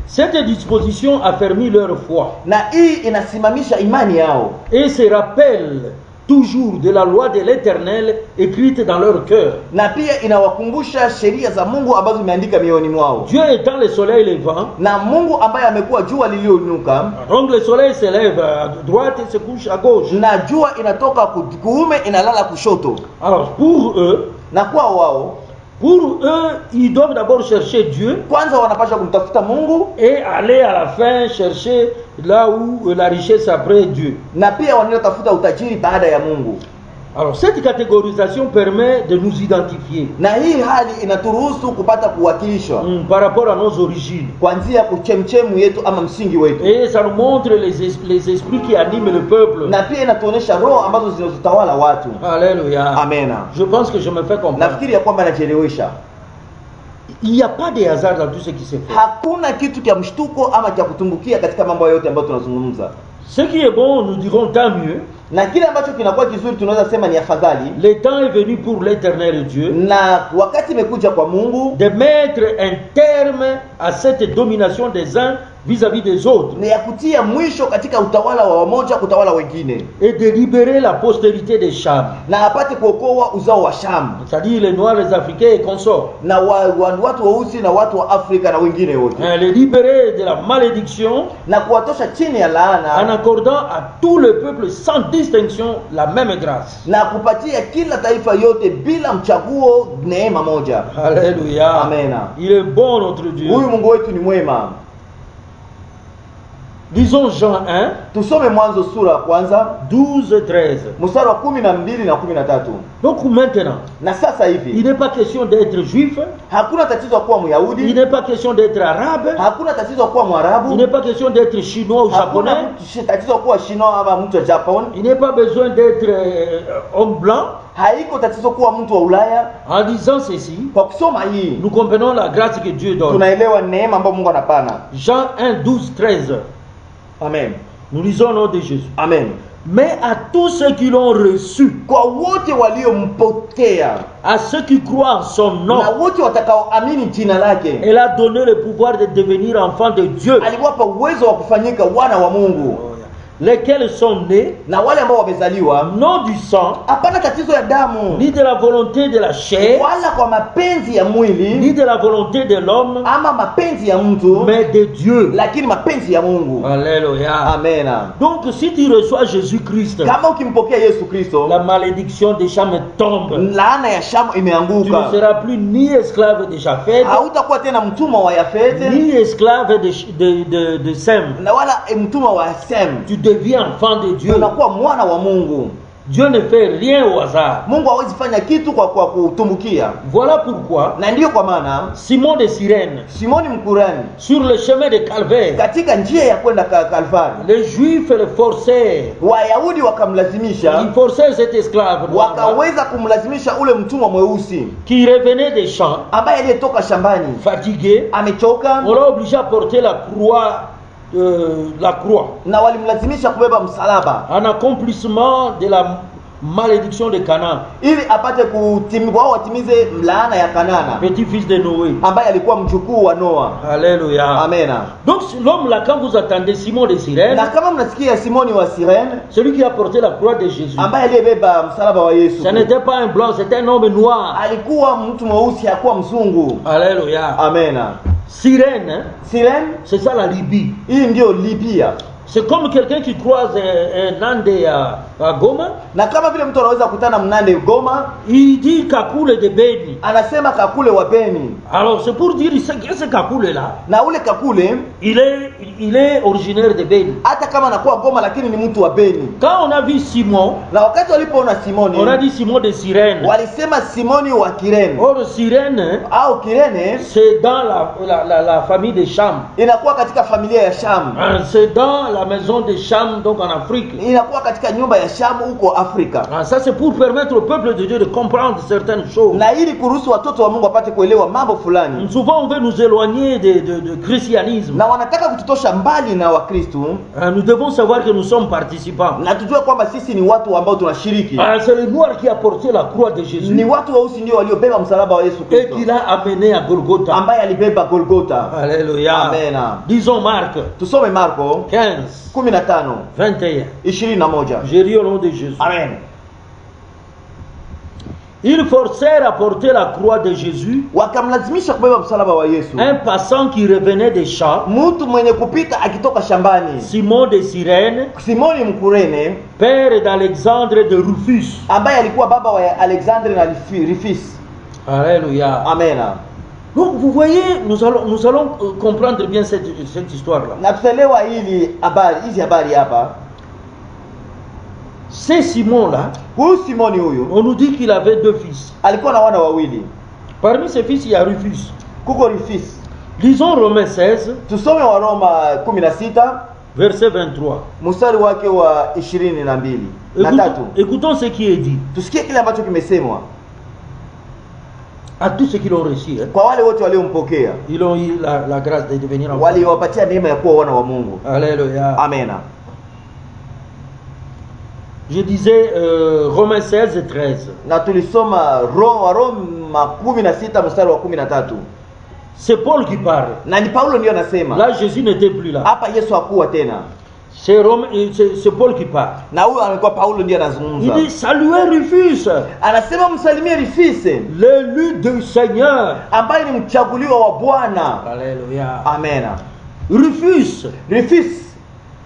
Cette disposition affermit leur foi. Na hii inasimamisha imani yao. Et se rappelle toujours de la loi de l'Éternel écrite dans leur cœur. Na pia inawakumbusha sheria za Mungu ambazo zimeandika mioyoni mwao. Dieu étant le soleil levant, na Mungu ambaye amekuwa jua lililoinuka. Donc le soleil se lève à droite et se couche à gauche. Na jua inatoka kuume inalala kushoto. Alors pour eux, na kwa wao, pour eux, ils doivent d'abord chercher Dieu. Kwanza wanapaswa kumtafuta Mungu et aller à la fin chercher là où la richesse après Dieu. Na pia wanaenda tafuta utajiri baada ya Mungu. Alors cette catégorisation permet de nous identifier. Na hii hali inaturuhusu kupata kuwakilishwa par rapport à nos origines. Kuanzia kuchemchemu yetu ama msingi wetu. Et ça nous montre les esprits qui animent le peuple. Na pia inatuonesha roho ambazo zinazotawala watu. Alléluia. Amen. Je pense que je me fais comprendre. Nafikiri ya kwamba najelewesha. Il n'y a pas de hasard dans tout ce qui se fait. Hakuna kitu kia mshtuko ama kia kutumbukia katika mambo yote ambayo tunazungumza. Ce qui est bon, nous dirons tant mieux. Na kile ambacho kinakuwa kizuri tunaweza sema ni afadhali. Le temps est venu pour l'Éternel Dieu. Na wakati imekuja kwa Mungu de mettre un terme à cette domination des uns vis-à-vis des autres. Ni ya kutia mwisho katika utawala wa wamoja kutawala wengine. Et de libérer la postérité des Cham. Na apate kuokoa uzao wa Sham. C'est-à-dire les Noirs, les Africains et consorts. Na watu weusi na watu wa Afrika na wengine wote. Les libérer de la malédiction. Na kuwatosha chini ya laana. En accordant à tout le peuple sans distinction la même grâce. Na kupatia kila taifa yote bila mchaguo neema moja. Alléluia. Amen. Il est bon notre Dieu. Huyu Mungu wetu ni mwema. Disons Jean 1. Tusome Mwanzo sura ya kwanza 12-13. Mstari wa 12 na 13. Donc maintenant, na sasa hivi il n'est pas question d'être juif. Hakuna tatizo kuwa Myahudi. Il n'est pas question d'être arabe. Hakuna tatizo kuwa Mwarabu. Il n'est pas question d'être chinois ou japonais. Hakuna tatizo kuwa chinois ama mtu wa Japan. Il n'est pas besoin d'être homme blanc. Haiko tatizo kuwa mtu wa Ulaya. En disant ceci, kwa kusoma hii, nous comprenons la grâce que Dieu donne. Tunaelewa neema ambayo Mungu anapana. Jean 1:12-13. Amen. Nous lisons au nom de Jésus. Amen. Mais à tous ceux qui l'ont reçu, kwa wote waliompokea, à ceux qui croient en son nom, na wote watakaoamini jina lake, elle a donné le pouvoir de devenir enfants de Dieu. Aliwapa uwezo wa kufanyika wana wa Mungu. lesquels sont nés, na wale ambao wamezaliwa non du sang, hapana tatizo ya damu ni de la volonté de la chair, wala kwa mapenzi ya mwili ni de la volonté de l'homme, ama mapenzi ya mtu, mais de Dieu. lakini mapenzi ya Mungu. Alléluia. Amen. Donc si tu reçois Jésus-Christ, Kama ukimpokea Yesu Kristo, la malédiction des Cham tombe. laana ya Shamu Tu ne imeanguka. seras plus ni esclave de Japheth, Hautakuwa tena mtumwa wa Yafete ni esclave de Sem. na wala mtumwa wa Sem. Tu deviens enfant de Dieu. Unakuwa mwana wa Mungu. Dieu ne fait rien au hasard. Mungu hawezi fanya kitu kwa kutumbukia. Voilà pourquoi Na ndiyo kwa maana Simon de Cyrène, Simoni Mkurani sur le chemin de Calvaire, katika njia ya kwenda Kalvari, les Juifs le forçaient. Wayahudi wakamlazimisha, Ils forçaient cet esclave noir wakaweza kumlazimisha ule mtumwa mweusi qui revenait des champs, ambaye aliyetoka shambani fatigué. amechoka, On l'a obligé à porter la croix, na walimlazimisha kubeba msalaba en accomplissement de la malédiction de Canaan, ili apate wao watimize laana ya Kanana petit-fils de Noé. ambaye alikuwa mjukuu wa Noa. Alléluia. Amena. Donc l'homme là, quand vous attendez Simon de Cyrène, Na kama mnasikia Simoni wa Sirene celui qui a porté la croix de Jésus, ambaye aliyebeba msalaba wa Yesu, ce n'était pas un blanc, c'était un homme noir. alikuwa mtu mweusi, hakuwa mzungu. Alléluia. Amena. Cyrène, hein, Sirene c'est ça la Libye. hii ndio Libya. C'est comme quelqu'un qui croise un Nande à Goma, Na kama vile mtu anaweza kukutana Mnande Goma, il dit Kakule de Beni. anasema Kakule wa Beni. Alors c'est pour dire ce Kakule là, Na ule Kakule il est originaire de Beni. hata kama anakuwa Goma lakini ni mtu wa Beni. Quand on a vu Simon, Na wakati walipoona Simoni, on a dit Simon de Cyrène. walisema Simoni wa Kirene. Or Cyrène, Au Kirene c'est dans la famille de Cham. inakuwa katika familia ya Sham. C'est dans la maison de Cham, donc en Afrique. Inakuwa katika nyumba ya Sham huko Afrika. Ça c'est pour permettre au peuple de Dieu de comprendre certaines choses. Na ili kuruhusu watoto wa Mungu wapate kuelewa mambo fulani. Souvent on veut nous éloigner de christianisme. Na wanataka kututosha mbali na Wakristo. Nous devons savoir que nous sommes participants. Na tujue kwamba sisi ni watu ambao tunashiriki. C'est le noir qui a porté la croix de Jésus Ni watu weusi ndio waliobeba msalaba wa Yesu et Kristo, qui l'a amené à Golgotha. ambaye alibeba Golgotha. Alléluia. Amen. Disons Marc Tusome Marko 15, 15 21. 21. J'ai lu au nom de Jésus. Amen. Ils forcèrent à porter la croix de Jésus Wakamlazimisha kubeba msalaba wa Yesu. un passant qui revenait des champs, Mtu mwenye kupita akitoka shambani, Simon de Cyrène, Simoni Mkurene, père d'Alexandre et de Rufus. ambaye alikuwa baba wa Alexandre na Rufus. Alléluia. Amen. Donc vous voyez, nous allons comprendre bien cette histoire-là. Na tutalewa hizi habari hapa. C'est Simon-là, Huyu Simoni huyu on nous dit qu'il avait 2 fils. alikuwa na wana wawili. Parmi ses fils, il y a Rufus. Kuko Rufus. Lisons Romains 16, Tusome wa Roma 16 verset 23. mstari wake wa 22 na 3. Écoutons ce qui est dit Tusikie kile ambacho kimesemwa à tous ceux qui l'ont reçu. Hein. kwa wale wote waliompokea, Ils ont eu la grâce de devenir enfants. waliwapatia neema ya kuwa wana wa Mungu. Alléluia. Amen. Je disais Romains 16 et 13. Na tulisoma Roma 16 mstari wa 13. C'est Paul qui parle. Na ni Paulo ndio anasema. Là, Jésus n'était plus là. Hapa Yesu hakuwa tena. C'est Paul qui parle. Na huyo alikuwa Paulo ndiye Il anazungumza. dit, saluez Rufus, Anasema msalimie Rufus, l'élu du Seigneur. ambaye ni mchaguliwa wa Bwana. Alléluia. Amen. Rufus, Rufus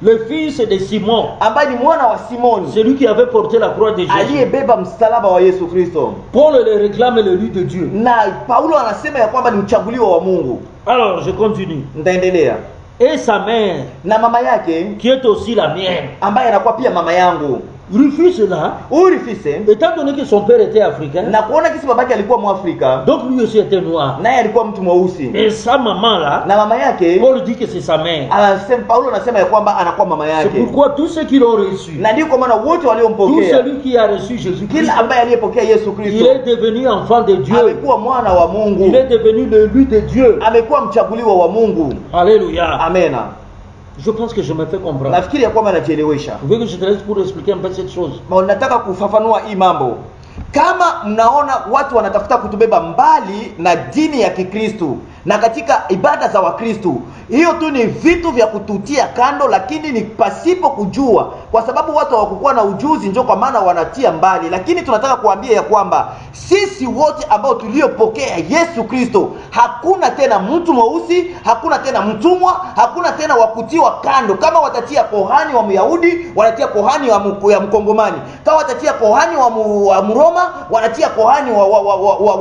le fils de Simon, ambaye ni mwana wa Simoni, celui qui avait porté la croix de Jésus. aliyebeba msalaba wa Yesu Kristo. Paul le réclame l'élu de Dieu. Na Paulo anasema ya kwamba ni mchaguliwa wa Mungu. Alors, je continue. Nitaendelea. Et sa mère, Na mama yake qui est aussi la mienne. ambaye anakuwa pia mama yangu. Rufus là, Huyu Rufus, étant donné que son père était africain, na kuona kisi babake alikuwa Mwafrika, donc lui aussi était noir. naye alikuwa mtu mweusi. Et sa maman là, Na mama yake Paul dit que c'est sa mère. anasema, Paulo anasema ya kwamba anakuwa mama C'est yake. pourquoi tous ceux qui l'ont reçu, Na ndio kwa maana wote tout waliompokea, celui qui a reçu Jésus-Christ, kila ambaye aliyepokea Yesu il Kristo est devenu enfant de Dieu. amekuwa mwana wa Mungu, Il est devenu l'élu de Dieu. amekuwa mchaguliwa wa Mungu. Alléluia. Amena. Je pense que je me fais comprendre. Nafikiri ya kwamba najielewesha. Vous voulez que je te laisse pour expliquer un peu cette chose? Nataka kufafanua hii mambo. Kama mnaona watu wanatafuta kutubeba mbali na dini ya Kikristo na katika ibada za Wakristo, Hiyo tu ni vitu vya kututia kando, lakini ni pasipo kujua, kwa sababu watu hawakuwa na ujuzi, ndio kwa maana wanatia mbali. Lakini tunataka kuambia ya kwamba sisi wote ambao tuliopokea Yesu Kristo, hakuna tena mtu mweusi, hakuna tena mtumwa, hakuna tena wakutiwa kando. Kama watatia kohani wa Myahudi, wanatia kohani ya Mkongomani. Kama watatia kohani wa Mroma, wanatia kohani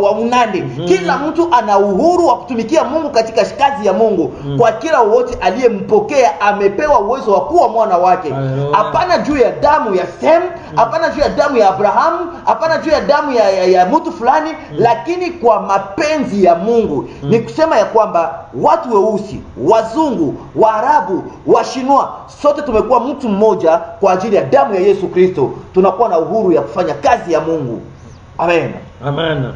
wa Mnandi. Kila mtu ana uhuru wa kutumikia Mungu katika kazi ya Mungu. Kwa kila wote aliyempokea amepewa uwezo wa kuwa mwana wake. Hapana juu ya damu ya Sem, hapana juu ya damu ya Abrahamu, hapana juu ya damu ya mtu fulani, lakini kwa mapenzi ya Mungu. Ni kusema ya kwamba watu weusi, wazungu, Waarabu, Washinwa, sote tumekuwa mtu mmoja kwa ajili ya damu ya Yesu Kristo. Tunakuwa na uhuru ya kufanya kazi ya Mungu. Amen. Amen.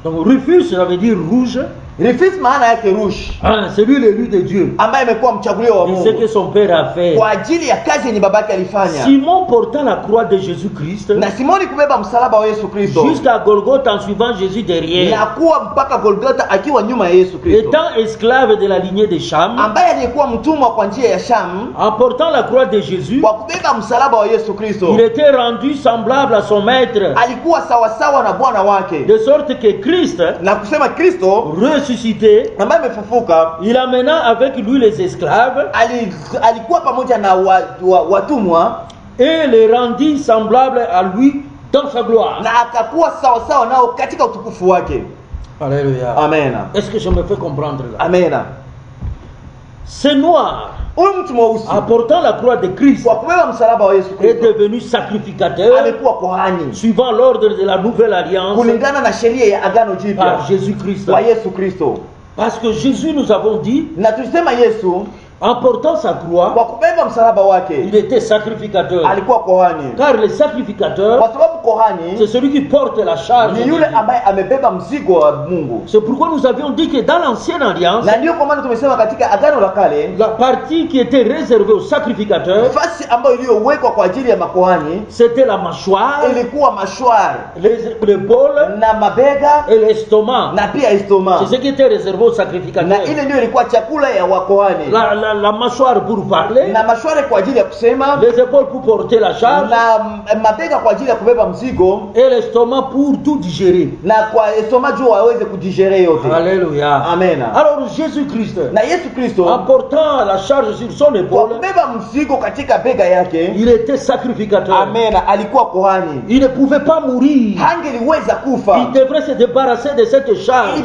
Donc Rufus, ça veut dire rouge. Rufus maana yake rouge. C'est lui l'élu de Dieu. Ambaye amekuwa mchaguliwa wa Mungu. C'est ce que son père a fait. Kwa ajili ya kazi yenye babake alifanya. Simon portant la croix de Jésus-Christ. Na Simoni kubeba msalaba wa Yesu Kristo. Jusqu'à Golgotha en suivant Jésus derrière. Na kuwa mpaka Golgotha akiwa nyuma ya Yesu Kristo. Étant esclave de la lignée de Cham. Ambaye alikuwa mtumwa kwa njia ya Sham. En portant la croix de Jésus. Kwa kubeba msalaba wa Yesu Kristo. Il était rendu semblable à son maître. Alikuwa sawa sawa na Bwana wake. De sorte que Christ, na kusema Kristo ressuscité, ambaye amefufuka, il amena avec lui les esclaves, alikuwa pamoja na watumwa, et les rendit semblables à lui dans sa gloire. Na akakuwa sawa sawa nao katika utukufu wake. Alléluia. Amen. Est-ce que je me fais comprendre là? Amen. Ce noir, en portant la croix de Christ, est devenu sacrificateur suivant l'ordre de la nouvelle alliance par Jésus-Christ. Parce que Jésus, nous avons dit, en portant sa croix, il était sacrificateur. Car le sacrificateur, c'est celui qui porte la charge. C'est pourquoi nous avions dit que dans l'ancienne alliance, la partie qui était réservée au sacrificateur, c'était la mâchoire, l'épaule et l'estomac. C'est ce qui était réservé au sacrificateur. La mâchoire pour parler, les épaules pour porter la charge, et l'estomac pour tout digérer. Alléluia. Amen. Alors Jésus-Christ, en portant la charge sur son épaule, il était sacrificateur. Amen. Il ne pouvait pas mourir. Il devrait se débarrasser de cette charge.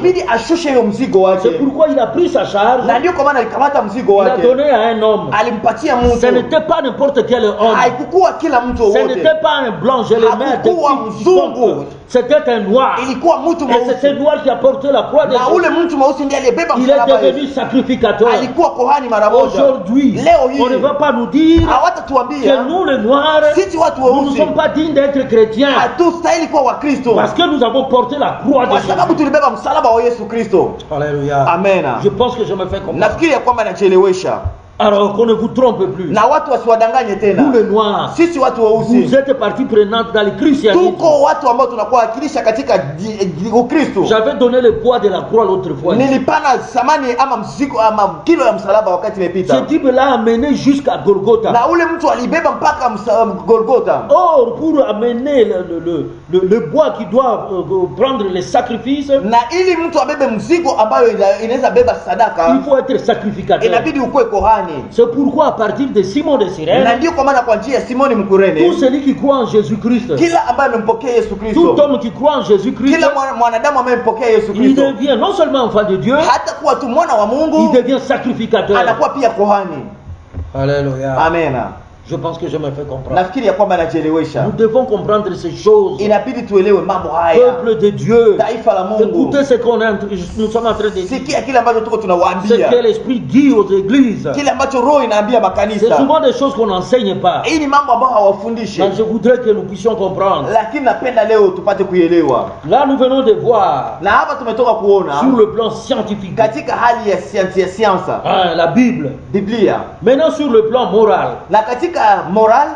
C'est pourquoi il a pris sa charge, il a donné à un homme. Ce n'était pas n'importe quel homme. Ce n'était pas un blanc, je le mets de type. C'était un noir. Et c'est ce noir qui a porté la croix de Jésus. Il est devenu sacrificateur. Aujourd'hui, on ne va pas nous dire que nous les noirs, nous ne sommes pas dignes d'être chrétiens. Parce que nous avons porté la croix de Jésus. Alléluia. Amen. Je pense que je me fais comprendre. Alors qu'on ne vous trompe plus. Na watu wasiwadanganye tena. Nous les noirs, sisi watu weusi, vous êtes partie prenante dans le christianisme. Tuko watu ambao tunakuwa wakilisha katika Ukristo. J'avais donné le poids de la croix l'autre fois. Nilipana samani ama mzigo ama kilo ya msalaba wakati imepita. Ce type là a mené jusqu'à Golgotha. Na ule mtu alibeba mpaka Golgotha. Or pour amener le bois qui doit prendre les sacrifices, na ili mtu abebe mzigo ambayo inaweza beba sadaka, il faut être sacrificateur. Inabidi ukue kohani. C'est pourquoi à partir de Simon de Cyrène, tout celui qui croit en Jésus-Christ, tout homme qui croit en Jésus-Christ, il devient non seulement enfant de Dieu, il devient sacrificateur. Alléluia. Amen. Je pense que je me fais comprendre. Nous devons comprendre ces choses. Peuple de Dieu, écoutez ce qu'on est, nous sommes en train de dire. Ce que l'Esprit dit aux églises. C'est souvent des choses qu'on n'enseigne pas. Mais je voudrais que nous puissions comprendre. Là, nous venons de voir sur le plan scientifique la Bible. Maintenant, sur le plan moral, moral,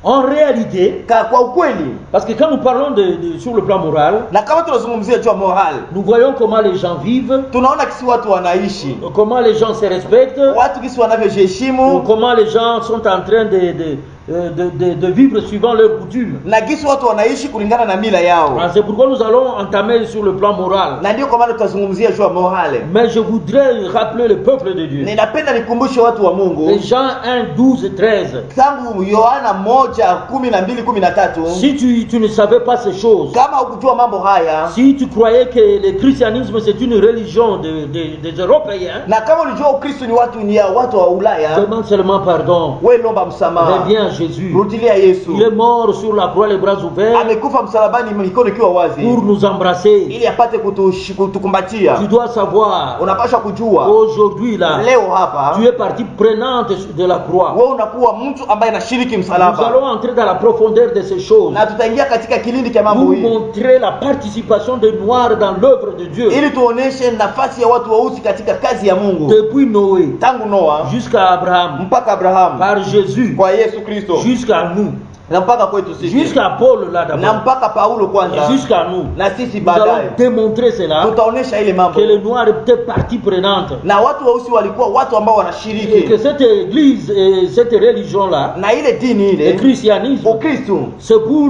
En réalité, Kwa ukweli, parce que quand nous parlons sur le plan moral, na kama tunazungumzia juu ya moral, nous voyons comment les gens vivent, tunaona kisi watu wanaishi, comment les gens se respectent, watu kisi wanavyojiheshimu, comment les gens sont en train de vivre suivant leurs coutumes. na kisi watu wanaishi kulingana na mila yao. C'est pourquoi nous allons entamer sur le plan moral. Na ndio kwa maana tutazungumzia juu ya moral. Mais je voudrais rappeler le peuple de Dieu. Ninapenda nikumbushe watu wa Mungu. Les Jean 1, 12 et 13. Tangu Yohana 1:12-13. Si tu ne savais pas ces choses, Kama hukujua mambo haya, si tu croyais que le christianisme c'est une religion des Européens, na kama ulijua Ukristo ni ya watu wa Ulaya, demande seulement pardon. wewe lomba msamaha. Reviens à Jésus. Rudilia Yesu. Il est mort sur la croix, les bras ouverts, Amekufa msalabani mikono ikiwa wazi, pour nous embrasser. ili apate kutukumbatia. Tu dois savoir, Unapaswa kujua aujourd'hui là, leo hapa tu es partie prenante de la croix. wewe unakuwa mtu ambaye anashiriki Nous msalaba. allons entrer dans la profondeur de ces choses. Na tutaingia katika kilindi cha mambo Pour hii montrer la participation des Noirs dans l'œuvre de Dieu. ili tuoneshe nafasi ya watu weusi katika kazi ya Mungu, Depuis Noé tangu Noa jusqu'à Abraham, mpaka Abrahamu, par Jésus, kwa Yesu Kristo, jusqu'à nous, na mpaka kwetu sisi, jusqu'à Paul là na d'abord, mpaka Paulo kwanza, et jusqu'à nous. na sisi Nous allons baadaye démontrer cela, tutaonesha ile mambo, que les Noirs étaient partie prenante. na watu weusi walikuwa watu ambao Et que wanashiriki, cette église et cette religion-là, na ile dini le ile christianisme, Ukristo c'est pour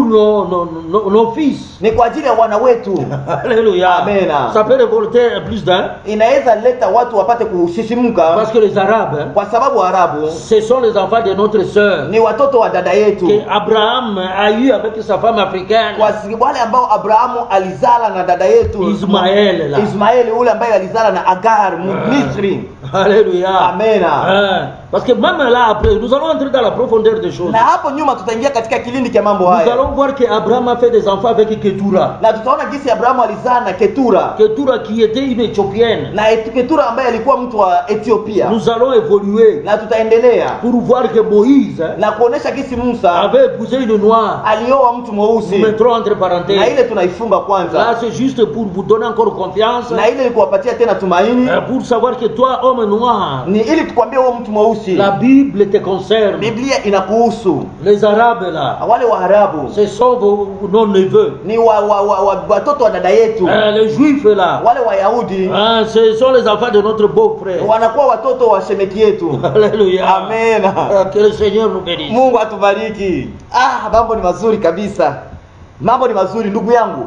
nos fils. ni kwa ajili ya wana wetu. Alléluia. Amen. Ça peut révolter plus d'un, Inaweza leta watu wapate kusisimuka, parce que les Arabes, hein, kwa sababu Arabu ce sont les enfants de notre sœur ni watoto wa dada yetu, que Abraham a eu avec sa femme africaine, kwa wale ambao Abrahamu alizala na dada yetu Ismaël là. Ismaeli, ule ambaye alizala na Agar Misri. Alléluia. Amen. Hein, parce que même là après, nous allons entrer dans la profondeur des choses. Na hapo nyuma tutaingia katika kilindi cha mambo Nous haya, allons voir que Abraham a fait des enfants avec Ketura. na tutaona jinsi Abrahamu alizaa na Ketura, Ketura qui était une Éthiopienne. na Ketura ambaye alikuwa mtu wa Ethiopia. Nous allons évoluer Na tutaendelea pour voir que Moïse, hein, na kuonesha jinsi Musa avait épousé une noire. alioa mtu Nous mweusi, mettrons entre na parenthèses. ile tunaifunga Là, kwanza, c'est juste pour vous donner encore confiance, na ile ni kuwapatia tena tumaini, pour savoir que toi, homme noir, ni ili tukwambie wewe mtu mweusi, la Bible te concerne. Biblia inakuhusu. Les Arabes là, Wale Waarabu ce sont nos neveux. ni watoto wa dada yetu, Les Juifs là, wale Wayahudi ce sont les enfants de notre beau-frère. wanakuwa watoto wa shemeki yetu. Alléluia. Amen. Que le Seigneur nous bénisse. Mungu atubariki. Mambo ni mazuri kabisa, mambo ni mazuri ndugu yangu.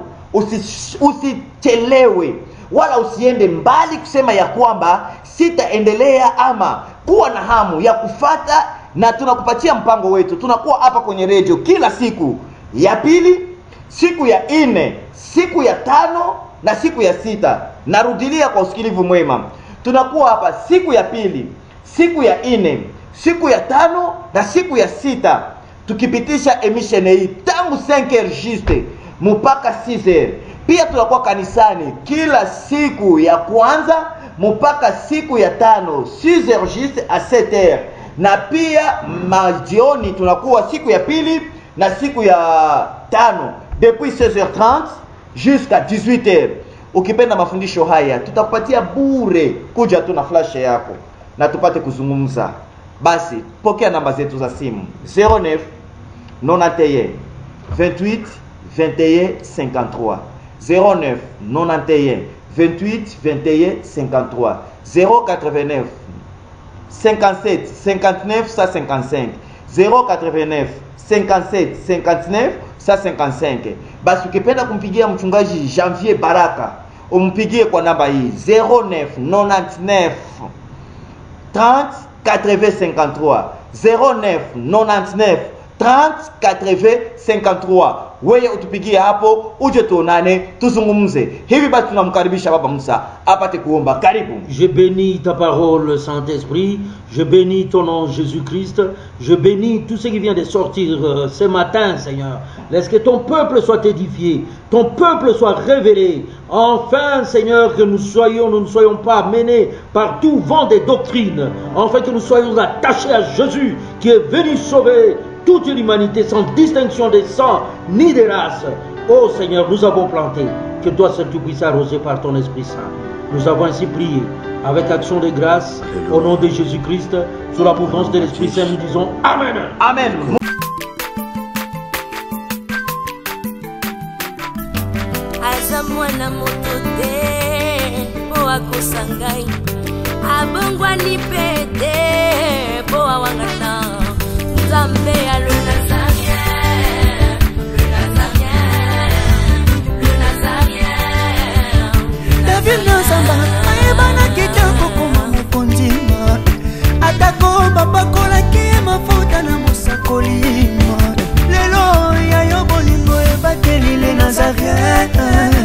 Usichelewe wala usiende mbali kusema ya kwamba sitaendelea ama kuwa na hamu ya kufata, na tunakupatia mpango wetu. Tunakuwa hapa kwenye radio kila siku ya pili, siku ya 4, siku ya 5 na siku ya 6. Narudilia kwa usikilivu mwema, tunakuwa hapa siku ya pili, siku ya 4, siku ya 5 na siku ya 6, tukipitisha emission hii tangu 5h juste mpaka 6h. Pia tunakuwa kanisani kila siku ya kwanza mpaka siku ya 5, 6h juste à 7h. Na pia majioni tunakuwa siku ya pili na siku ya 5 depuis 16h30 jusqu'à 18h. Ukipenda mafundisho haya tutakupatia bure, kuja tu na flash yako na tupate kuzungumza. Basi pokea namba zetu za simu 09 91 28 21 53, 09 91 28 21 53, 089 57 59 155, 089 57 59 155. Basi ukipenda kumpigia mchungaji Janvier Baraka, umpigie kwa namba hii 09 99 30 80 53, 09 99 30 80 53. Wewe utupigie hapo, uje tuonane tuzungumze. Hivi basi tunamkaribisha Baba Musa apate kuomba. Karibu. Je bénis ta parole, Saint-Esprit. Je bénis ton nom, Jésus-Christ. Je bénis tout ce qui vient de sortir ce matin, Seigneur. Laisse que ton peuple soit édifié, ton peuple soit révélé. Enfin, Seigneur, que nous ne soyons pas menés par tout vent des doctrines. Enfin, que nous soyons attachés à Jésus, qui est venu sauver toute l'humanité sans distinction de sang ni de race. Oh Seigneur, nous avons planté. Que toi seul tu puisses arroser par ton Esprit Saint. Nous avons ainsi prié avec action de grâce. Au nom de Jésus-Christ, sous la mouvance de l'Esprit Saint, nous disons Amen. Amen. na moto te po akosa ngai abongwani pete po awangana Nzambe ya le Nazarien, le Nazarien, le Nazarien, David Nazamba